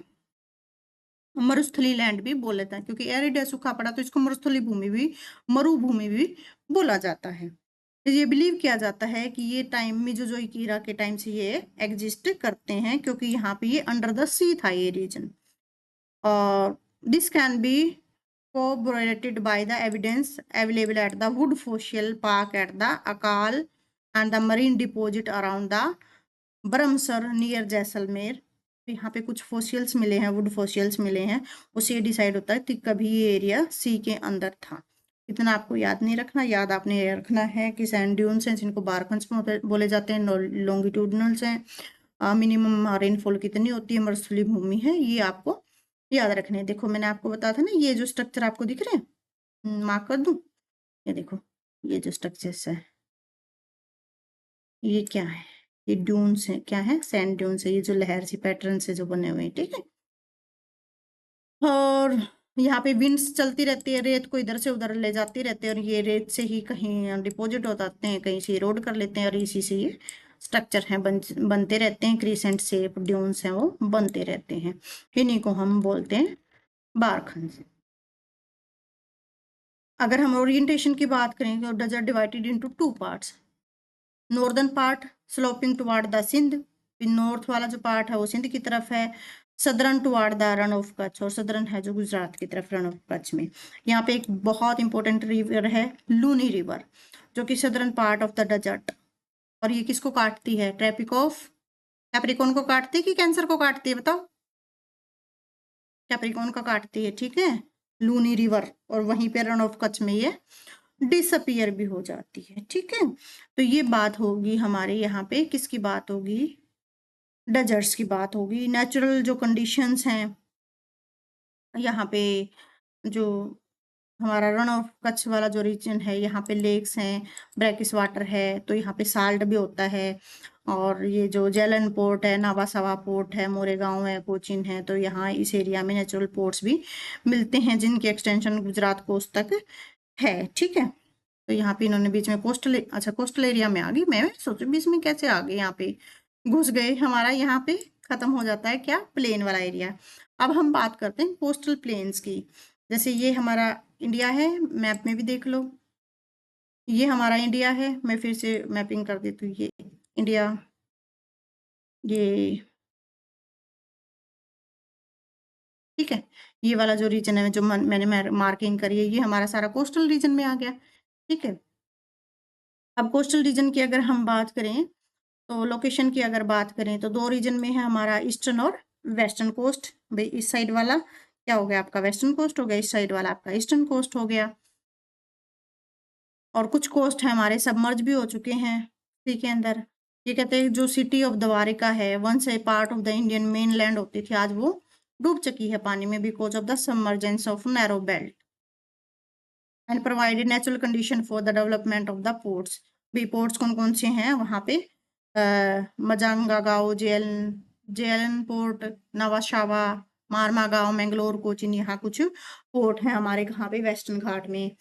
मरुस्थली लैंड भी बोल लेते हैं, क्योंकि एरिड है, सूखा पड़ा, तो इसको मरुस्थली भूमि भी, मरुभूमि भी बोला जाता है। तो ये बिलीव किया जाता है कि ये टाइम मेसोजोइक ईरा के टाइम से ये एग्जिस्ट करते हैं, क्योंकि यहाँ पे ये अंडर द सी था ये रीजन। और this can be corroborated by the evidence available at the wood fossil park at the Akal and the marine deposit around the Barmsar near Jaisalmer. यहाँ पे कुछ फोसिल्स मिले हैं, वुड फोसिल्स मिले हैं, उससे डिसाइड होता है कि कभी ये एरिया सी के अंदर था। इतना आपको याद नहीं रखना, याद आपने रखना है कि सैंड ड्यून्स हैं जिनको बारखन्स बोले जाते हैं, लॉन्गिट्यूडनल्स हैं, मिनिमम रेनफॉल कितनी होती है, मरुस्थलीय भूमि है, ये आपको याद रखने हैं। देखो मैंने आपको बताया था ना, ये जो स्ट्रक्चर आपको दिख रहे हैं, मार्क कर दूं, ये देखो, ये जो स्ट्रक्चर्स है ये क्या है? ये ड्यून्स है, क्या है? सैंड ड्यून्स है, ये जो लहर सी पैटर्न से जो बने हुए हैं, ठीक है। और यहाँ पे विंड्स चलती रहती है, रेत को इधर से उधर ले जाती रहती है, और ये रेत से ही कहीं डिपॉजिट हो जाते हैं, कहीं से रोड कर लेते हैं, और इसी से ये स्ट्रक्चर है बनते रहते हैं, क्रीसेंट शेप ड्यून्स हैं वो बनते रहते हैं, इन्हीं को हम बोलते हैं बारखंड। अगर हम ओरिएंटेशन की बात करें तो desert divided into two parts, northern part sloping toward the Sindh, north वाला जो पार्ट है वो सिंध की तरफ है, southern toward the Rann of Kutch, और सदर्न है जो गुजरात की तरफ रन ऑफ कच्छ में। यहाँ पे एक बहुत इंपॉर्टेंट रिवर है लूनी रिवर, जो कि southern part of the desert, और ये किसको काटती है? ट्रैपिक ऑफ कैप्रिकॉन को काटती है कि कैंसर को काटती है, बताओ? कैप्रिकॉन का काटती है, ठीक है, लूनी रिवर, और वहीं पे रन ऑफ कच्छ में ये डिसअपियर भी हो जाती है, ठीक है। तो ये बात होगी हमारे यहाँ पे किसकी बात होगी? डेजर्ट्स की बात होगी। नेचुरल जो कंडीशंस हैं यहाँ पे, जो हमारा रन ऑफ कच्छ वाला जो रीजन है, यहाँ पे लेक्स हैं, ब्रैकिश वाटर है, तो यहाँ पे साल्ट भी होता है। और ये जो जेलन पोर्ट है, नावासावा पोर्ट है, मोरेगांव है, कोचिन है, तो यहाँ इस एरिया में नेचुरल पोर्ट्स भी मिलते हैं जिनकी एक्सटेंशन गुजरात कोस्ट तक है, ठीक है। तो यहाँ पे इन्होंने बीच में कोस्टल, अच्छा कोस्टल एरिया में आ गई, मैं सोचू बीच में कैसे आ गई, यहाँ पे घुस गए, हमारा यहाँ पे खत्म हो जाता है क्या? प्लेन वाला एरिया। अब हम बात करते हैं कोस्टल प्लेन्स की। जैसे ये हमारा इंडिया है, मैप में भी देख लो, ये हमारा इंडिया है, मैं फिर से मैपिंग कर देती हूँ, ये इंडिया, ये ठीक है, ये वाला जो रीजन है जो मैंने मार्किंग करी है, ये हमारा सारा कोस्टल रीजन में आ गया, ठीक है। अब कोस्टल रीजन की अगर हम बात करें, तो लोकेशन की अगर बात करें तो दो रीजन में है हमारा, ईस्टर्न और वेस्टर्न कोस्ट। भाई इस साइड वाला क्या हो गया आपका? वेस्टर्न कोस्ट हो गया, इस साइड वाला आपका ईस्टर्न कोस्ट हो गया। और कुछ कोस्ट है हमारे सबमर्ज भी हो चुके हैं सी के अंदर। ये कहते हैं जो सिटी ऑफ द्वारिका है, once a part of the Indian mainland होती थी, आज वो डूब चुकी है पानी में because of the submergence of narrow belt. And provided natural condition for the development of the ports. भी पोर्ट्स कौन कौन से हैं वहाँ पे? मजांगागांव, जेएलएन पोर्ट, नवाशावा, मारमागांव, मैंगलोर, कोचिन, यहाँ कुछ पोर्ट हैं हमारे कहाँ पे वेस्टर्न घाट में।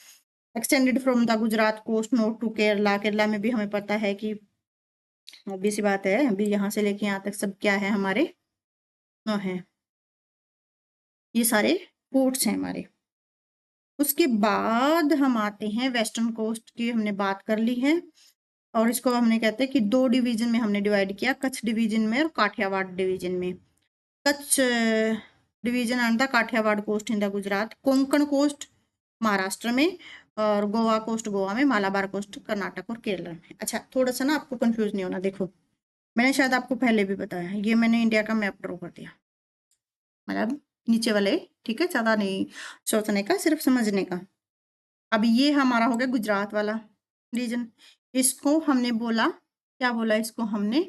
Extended from the Gujarat coast north to Kerala. Kerala में भी हमें पता है कि ऑब्वियस सी बात है, अभी यहाँ से लेके यहाँ तक सब क्या है हमारे है, ये सारे पोर्ट्स हैं हमारे। उसके बाद हम आते हैं वेस्टर्न कोस्ट की, हमने बात कर ली है, और इसको हमने कहते हैं कि दो डिवीजन में हमने डिवाइड किया, कच्छ डिवीजन में और काठियावाड़ डिवीजन में। Kutch division and the Kathiawar coast in the Gujarat, Konkan coast Maharashtra में, और गोवा कोस्ट गोवा में, मालाबार कोस्ट कर्नाटक और केरला में। अच्छा, थोड़ा सा ना आपको कंफ्यूज नहीं होना, देखो मैंने शायद आपको पहले भी बताया, ये मैंने इंडिया का मैप ड्रॉ कर दिया, मतलब नीचे वाले, ठीक है, ज्यादा नहीं सोचने का, सिर्फ समझने का। अब ये हमारा हो गया गुजरात वाला रीजन, इसको हमने बोला, क्या बोला इसको हमने?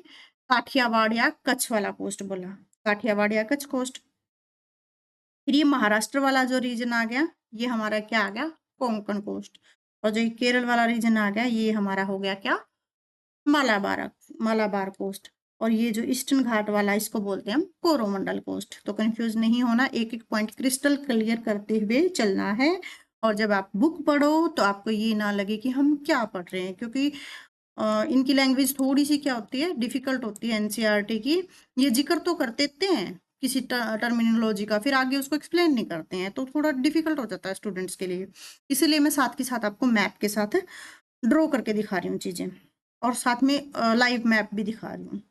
काठियावाड़ या कच्छ वाला कोस्ट बोला, काठियावाड़ या कच्छ कोस्ट। फिर ये महाराष्ट्र वाला जो रीजन आ गया, ये हमारा क्या आ गया? कोंकण कोस्ट। और जो केरल वाला रीजन आ गया, ये हमारा हो गया क्या? मालाबार कोस्ट। और ये जो ईस्टर्न घाट वाला, इसको बोलते हैं हम कोरोमंडल कोस्ट। तो कंफ्यूज नहीं होना, एक एक पॉइंट क्रिस्टल क्लियर करते हुए चलना है। और जब आप बुक पढ़ो तो आपको ये ना लगे कि हम क्या पढ़ रहे हैं, क्योंकि इनकी लैंग्वेज थोड़ी सी क्या होती है, डिफिकल्ट होती है एनसीईआरटी की। ये जिक्र तो कर देते हैं किसी टर्मिनोलॉजी का, फिर आगे उसको एक्सप्लेन नहीं करते हैं, तो थोड़ा डिफिकल्ट हो जाता है स्टूडेंट्स के लिए। इसलिए मैं साथ के साथ आपको मैप के साथ ड्रॉ करके दिखा रही हूँ चीजें, और साथ में लाइव मैप भी दिखा रही हूँ।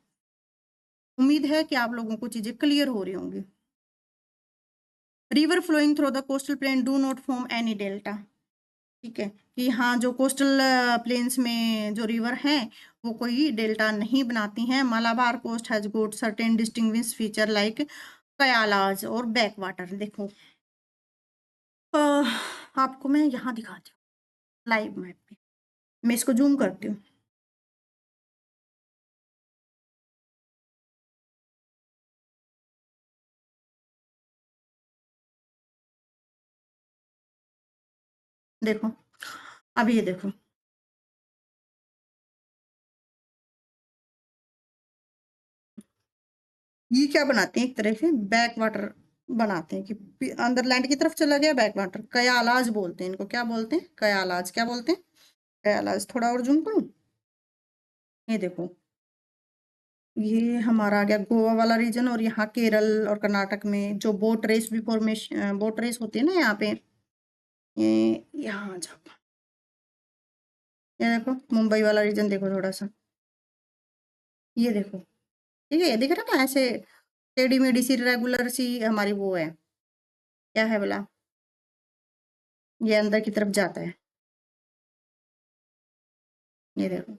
उम्मीद है कि आप लोगों को चीजें क्लियर हो रही होंगी। River flowing through the coastal plain do not form any delta, ठीक है, कि हाँ जो कोस्टल प्लेन्स में जो रिवर हैं वो कोई डेल्टा नहीं बनाती हैं। Malabar coast has got certain distinguish feature like कयालाज और बैक वाटर। देखो आपको मैं यहाँ दिखाती हूँ लाइव मैप पे, मैं इसको जूम करती हूँ। देखो, अब ये देखो, ये क्या बनाते हैं, एक तरह से बैक वाटर बनाते हैं कि अंदर लैंड की तरफ चला गया बैक वाटर। कयालाज बोलते हैं इनको, क्या बोलते हैं? कयालाज। क्या बोलते हैं? कयालाज। थोड़ा और जूम करूं, ये देखो, ये हमारा आ गया गोवा वाला रीजन, और यहाँ केरल और कर्नाटक में जो बोट रेस भी फॉर्मेशन, बोट रेस होती है ना यहाँ पे, ये यहाँ जाओ, ये देखो मुंबई वाला रीजन, देखो थोड़ा सा, ये देखो, ठीक है, ये दिख रहा है ना ऐसे टेढ़ी मेढ़ी सी रेगुलर सी हमारी वो है, क्या है बोला, ये अंदर की तरफ जाता है, ये देखो,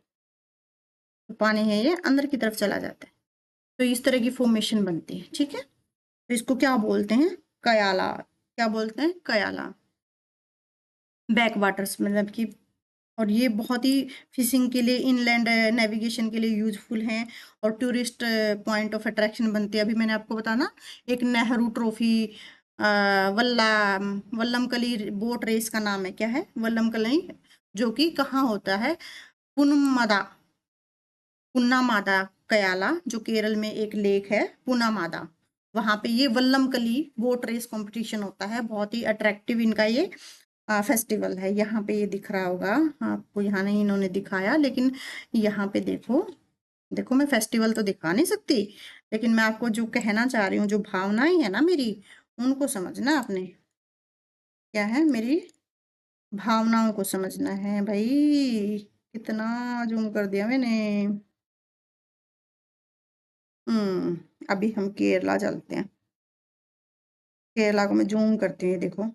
तो पानी है ये अंदर की तरफ चला जाता है, तो इस तरह की फॉर्मेशन बनती है, ठीक है। तो इसको क्या बोलते हैं? कयाला। क्या बोलते हैं? कयाला। बैक वाटर्स मतलब कि, और ये बहुत ही फिशिंग के लिए, इनलैंड नेविगेशन के लिए यूजफुल हैं, और टूरिस्ट पॉइंट ऑफ अट्रैक्शन बनते हैं। अभी मैंने आपको बताया ना, एक नेहरू ट्रॉफी, वल्ला वल्लमकली बोट रेस का नाम है, क्या है? वल्लमकली, जो कि कहाँ होता है? पुनमदा, पुन्नामादा कयाला, जो केरल में एक लेक है पुन्नामादा, वहां पे ये वल्लमकली बोट रेस कंपटीशन होता है। बहुत ही अट्रैक्टिव इनका ये फेस्टिवल है। यहाँ पे ये दिख रहा होगा आपको, यहाँ नहीं इन्होंने दिखाया, लेकिन यहाँ पे देखो, देखो मैं फेस्टिवल तो दिखा नहीं सकती, लेकिन मैं आपको जो कहना चाह रही हूँ, जो भावनाएं है ना मेरी, उनको समझना आपने, क्या है, मेरी भावनाओं को समझना है भाई। कितना जूम कर दिया मैंने। अभी हम केरला चलते हैं, केरला को मैं जूम करती हूँ, ये देखो,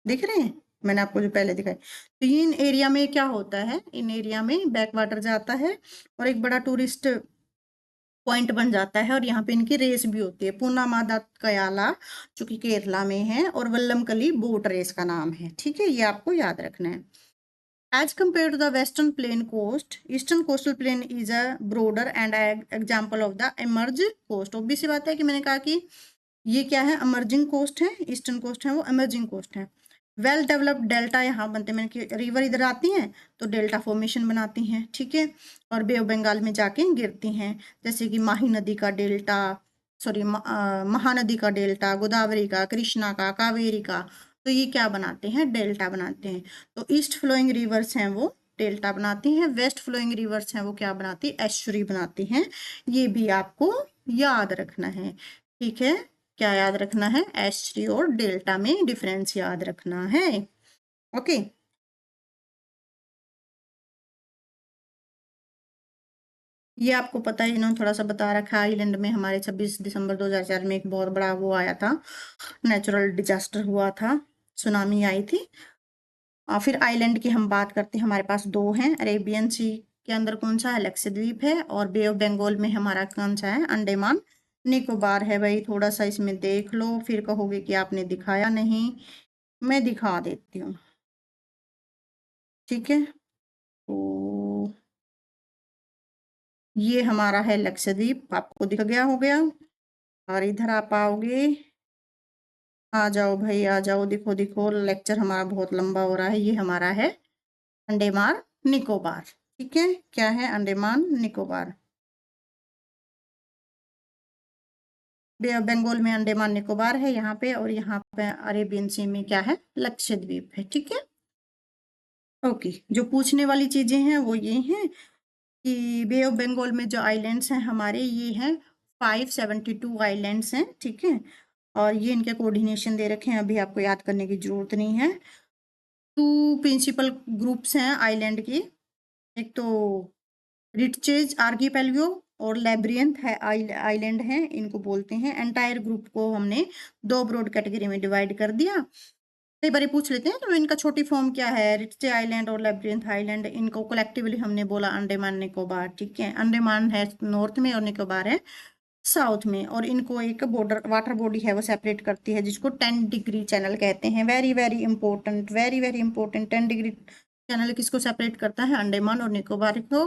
दिख रहे हैं मैंने आपको जो पहले दिखाए। तो ये इन एरिया में क्या होता है, इन एरिया में बैक वाटर जाता है, और एक बड़ा टूरिस्ट पॉइंट बन जाता है, और यहाँ पे इनकी रेस भी होती है। पूर्णामादा कयाला जो कि केरला में है, और वल्लमकली बोट रेस का नाम है, ठीक है, ये आपको याद रखना है। As compared to the western plain coast, eastern coastal plain is a broader and an example of the emerging coast. obvious सी बात है कि मैंने कहा कि ये क्या है, emerging coast है, ईस्टर्न कोस्ट है वो emerging coast है। वेल डेवलप्ड डेल्टा यहाँ बनते हैं, मैंने कि रिवर इधर आती हैं तो डेल्टा फॉर्मेशन बनाती हैं, ठीक है, और बे ऑफ बंगाल में जाके गिरती हैं, जैसे कि माही नदी का डेल्टा, सॉरी महानदी का डेल्टा, गोदावरी का, कृष्णा का, कावेरी का, तो ये क्या बनाते हैं, डेल्टा बनाते हैं। तो ईस्ट फ्लोइंग रिवर्स हैं वो डेल्टा बनाती हैं, वेस्ट फ्लोइंग रिवर्स हैं वो क्या बनाती, एस्चुरी बनाती हैं। ये भी आपको याद रखना है, ठीक है। क्या याद रखना है, एस्चुरी और डेल्टा में डिफरेंस याद रखना है, ओके। ये आपको पता है, इन्होंने थोड़ा सा बता रखा है, आइलैंड में हमारे 26 दिसंबर 2004 में एक बहुत बड़ा वो आया था, नेचुरल डिजास्टर हुआ था, सुनामी आई थी। और फिर आइलैंड की हम बात करते हैं, हमारे पास दो हैं, अरेबियन सी के अंदर कौन सा है, लक्षद्वीप है, और बे ऑफ बंगाल में हमारा कौन सा है, अंडमान निकोबार है। भाई थोड़ा सा इसमें देख लो, फिर कहोगे कि आपने दिखाया नहीं, मैं दिखा देती हूँ, ठीक है। तो ये हमारा है लक्षद्वीप, आपको दिख गया हो गया। और इधर आप आओगे, आ जाओ भाई आ जाओ, दिखो दिखो, लेक्चर हमारा बहुत लंबा हो रहा है। ये हमारा है अंडमान निकोबार, ठीक है, क्या है, अंडमान निकोबार। बे ऑफ बंगाल में अंडमान निकोबार है यहाँ पे, और यहाँ पे अरेबियन सी में क्या है, लक्षद्वीप है, ठीक है, ओके। जो पूछने वाली चीजें हैं वो ये हैं कि बे ऑफ बंगाल में जो आइलैंड्स हैं हमारे, ये हैं 572 आइलैंड्स हैं, ठीक है, और ये इनके कोऑर्डिनेशन दे रखे हैं, अभी आपको याद करने की जरूरत नहीं है। टू प्रिंसिपल ग्रुप्स हैं आइलैंड की, एक तो रिटचेज आर्कीपेलगो और लैब्रियंथ है आइलैंड हैं, इनको बोलते हैं। एंटायर ग्रुप को हमने दो ब्रॉड कैटेगरी में डिवाइड कर दिया। कई बार पूछ लेते हैं तो इनका छोटी फॉर्म क्या है, रिटचे आइलैंड और लैब्रियंथ आइलैंड, इनको कलेक्टिवली हमने बोला अंडमान निकोबार, ठीक है। अंडमान है नॉर्थ में और निकोबार है साउथ में, और इनको एक बॉर्डर वाटर बॉडी है वो सेपरेट करती है, जिसको 10 डिग्री चैनल कहते हैं। Very very important, very very important, 10 degree channel किसको सेपरेट करता है, अंडमान और निकोबार को।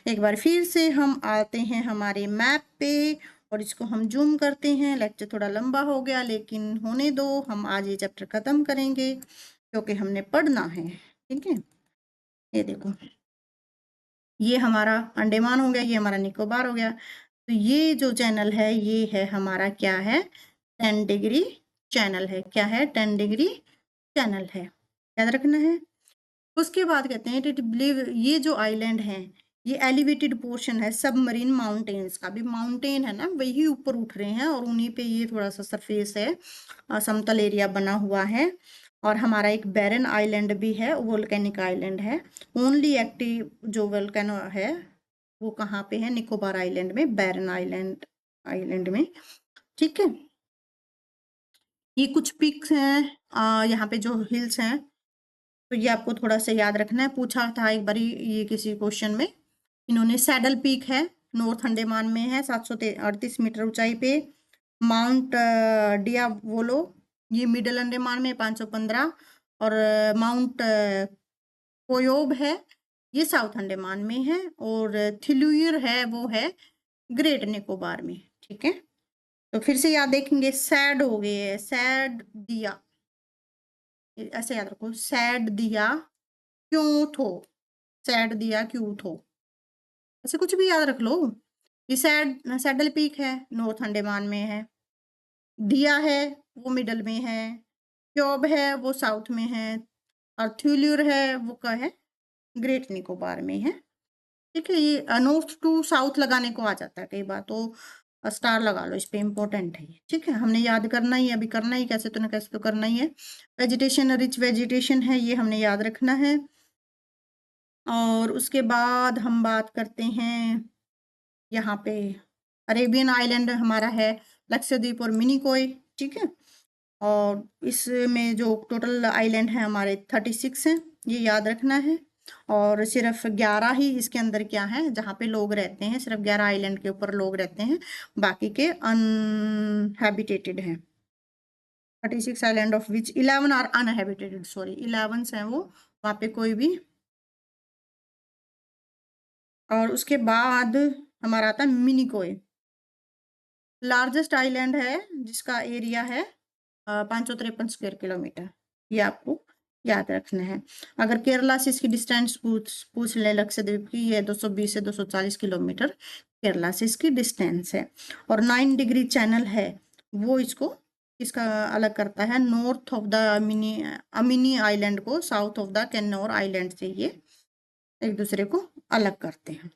एक बार फिर से हम आते हैं हमारे मैप पे, और इसको हम जूम करते हैं। लेक्चर थोड़ा लंबा हो गया, लेकिन होने दो, हम आज ये चैप्टर खत्म करेंगे क्योंकि हमने पढ़ना है, ठीक है। ये देखो, ये हमारा अंडमान हो गया, ये हमारा निकोबार हो गया। तो ये जो चैनल है ये है हमारा क्या है, 10 डिग्री चैनल है, क्या है, 10 डिग्री चैनल है, याद रखना है। उसके बाद कहते हैं ये जो आइलैंड है ये एलिवेटेड पोर्शन है सबमरीन माउंटेन्स का, भी माउंटेन है ना वही ऊपर उठ रहे हैं, और उन्हीं पे ये थोड़ा सा सरफेस है, समतल एरिया बना हुआ है। और हमारा एक बैरन आइलैंड भी है, वोल्केनिक आइलैंड है। ओनली एक्टिव जो वोल्केनो है वो कहाँ पे है, निकोबार आइलैंड में, बैरन आइलैंड आइलैंड में, ठीक है। ये कुछ पिक्स हैं, यहाँ पे जो हिल्स हैं, तो ये आपको थोड़ा सा याद रखना है, पूछा था एक बार ये किसी क्वेश्चन में। इन्होंने सैडल पीक है, नॉर्थ अंडमान में है, 738 मीटर ऊंचाई पे। माउंट डियावोलो ये मिडल अंडमान में 515, और माउंट कोयोब है ये साउथ अंडमान में है, और थिलुयर है वो है ग्रेट निकोबार में, ठीक है। तो फिर से याद देखेंगे, सैड हो गए, सैड दिया, ऐसे याद रखो, सैड दिया क्यों थो, सैड दिया क्यों थो, ऐसे कुछ भी याद रख लो। ये सैडल पीक है, नॉर्थ अंडमान में है। दिया है वो मिडल में है, क्योब है वो साउथ में है, और थ्यूल्यूर है वो का है ग्रेट निकोबार में है, ठीक है। ये नॉर्थ टू साउथ लगाने को आ जाता है कई बार, तो स्टार लगा लो इस पे, इम्पोर्टेंट है ये, ठीक है। हमने याद करना ही है, अभी करना ही कैसे तो ना कैसे तो करना ही है। वेजिटेशन, रिच वेजिटेशन है, ये हमने याद रखना है। और उसके बाद हम बात करते हैं यहाँ पे, अरेबियन आइलैंड हमारा है लक्षद्वीप और मिनिकोय, ठीक है। और इसमें जो टोटल आइलैंड है हमारे 36 हैं, ये याद रखना है। और सिर्फ 11 ही इसके अंदर क्या है जहाँ पे लोग रहते हैं, सिर्फ 11 आइलैंड के ऊपर लोग रहते हैं, बाकी के अनहैबिटेटेड हैं। 36 island of which 11 are uninhabited, sorry 11 हैं वो, वहाँ पे कोई भी और उसके बाद हमारा आता है मिनिकोय, लार्जेस्ट आइलैंड है जिसका एरिया है 553 स्क्वायर किलोमीटर। ये आपको याद रखना है। अगर केरला से इसकी डिस्टेंस पूछ ले लक्षद्वीप की, ये 220 से 240 किलोमीटर केरला से इसकी डिस्टेंस है। और 9 डिग्री चैनल है, वो इसको इसका अलग करता है, north of the Amini island को साउथ ऑफ द कैन्नौर आइलैंड से ये एक दूसरे को अलग करते हैं।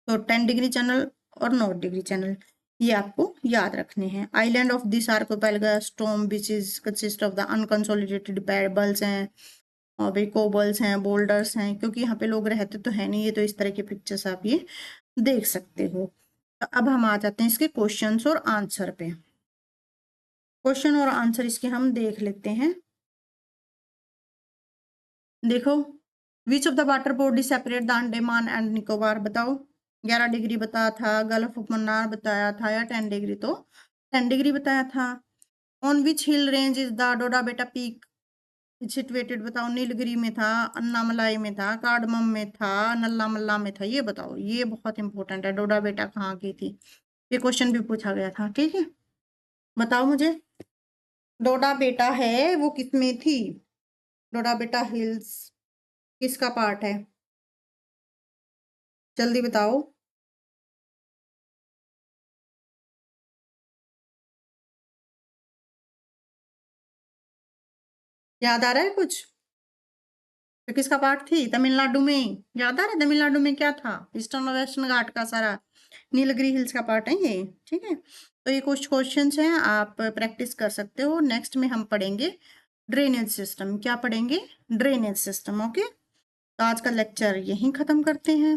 तो 10 डिग्री चैनल और 9 डिग्री चैनल ये आपको याद रखने हैं। Island of this archipelago storm beaches consist of the unconsolidated pebbles हैं और भी कोबल्स हैं, बोल्डर्स हैं, क्योंकि यहाँ पे लोग रहते तो है नहीं, ये तो इस तरह के पिक्चर्स आप ये देख सकते हो। तो अब हम आ जाते हैं इसके क्वेश्चंस और आंसर पे। क्वेश्चन और आंसर इसके हम देख लेते हैं। देखो, which of the water body separate the Andaman and Nicobar, बताओ। 11 डिग्री बताया था, गल्फ ऑफ मन्नार बताया था, या 10 डिग्री, तो 10 डिग्री बताया था। On which hill range is the Doda Betta peak situated, बताओ। नीलगिरी में था, अन्नामलाई में था, कार्डमम में था, नल्ला मल्ला में था, ये बताओ। ये बहुत इंपॉर्टेंट है, डोडा बेटा कहाँ की थी, ये क्वेश्चन भी पूछा गया था। ठीक है, बताओ मुझे, डोडा बेटा है वो किस में थी? डोडा बेटा हिल्स किसका पार्ट है? जल्दी बताओ। याद आ रहा है कुछ? तो किसका पार्ट थी? तमिलनाडु में। याद आ रहा है तमिलनाडु में क्या था? ईस्टर्न और वेस्टर्न घाट का सारा नीलगिरी हिल्स का पार्ट है ये। ठीक है, तो ये कुछ क्वेश्चंस हैं, आप प्रैक्टिस कर सकते हो। नेक्स्ट में हम पढ़ेंगे ड्रेनेज सिस्टम। क्या पढ़ेंगे? Drainage system. ओके, तो आज का लेक्चर यहीं खत्म करते हैं।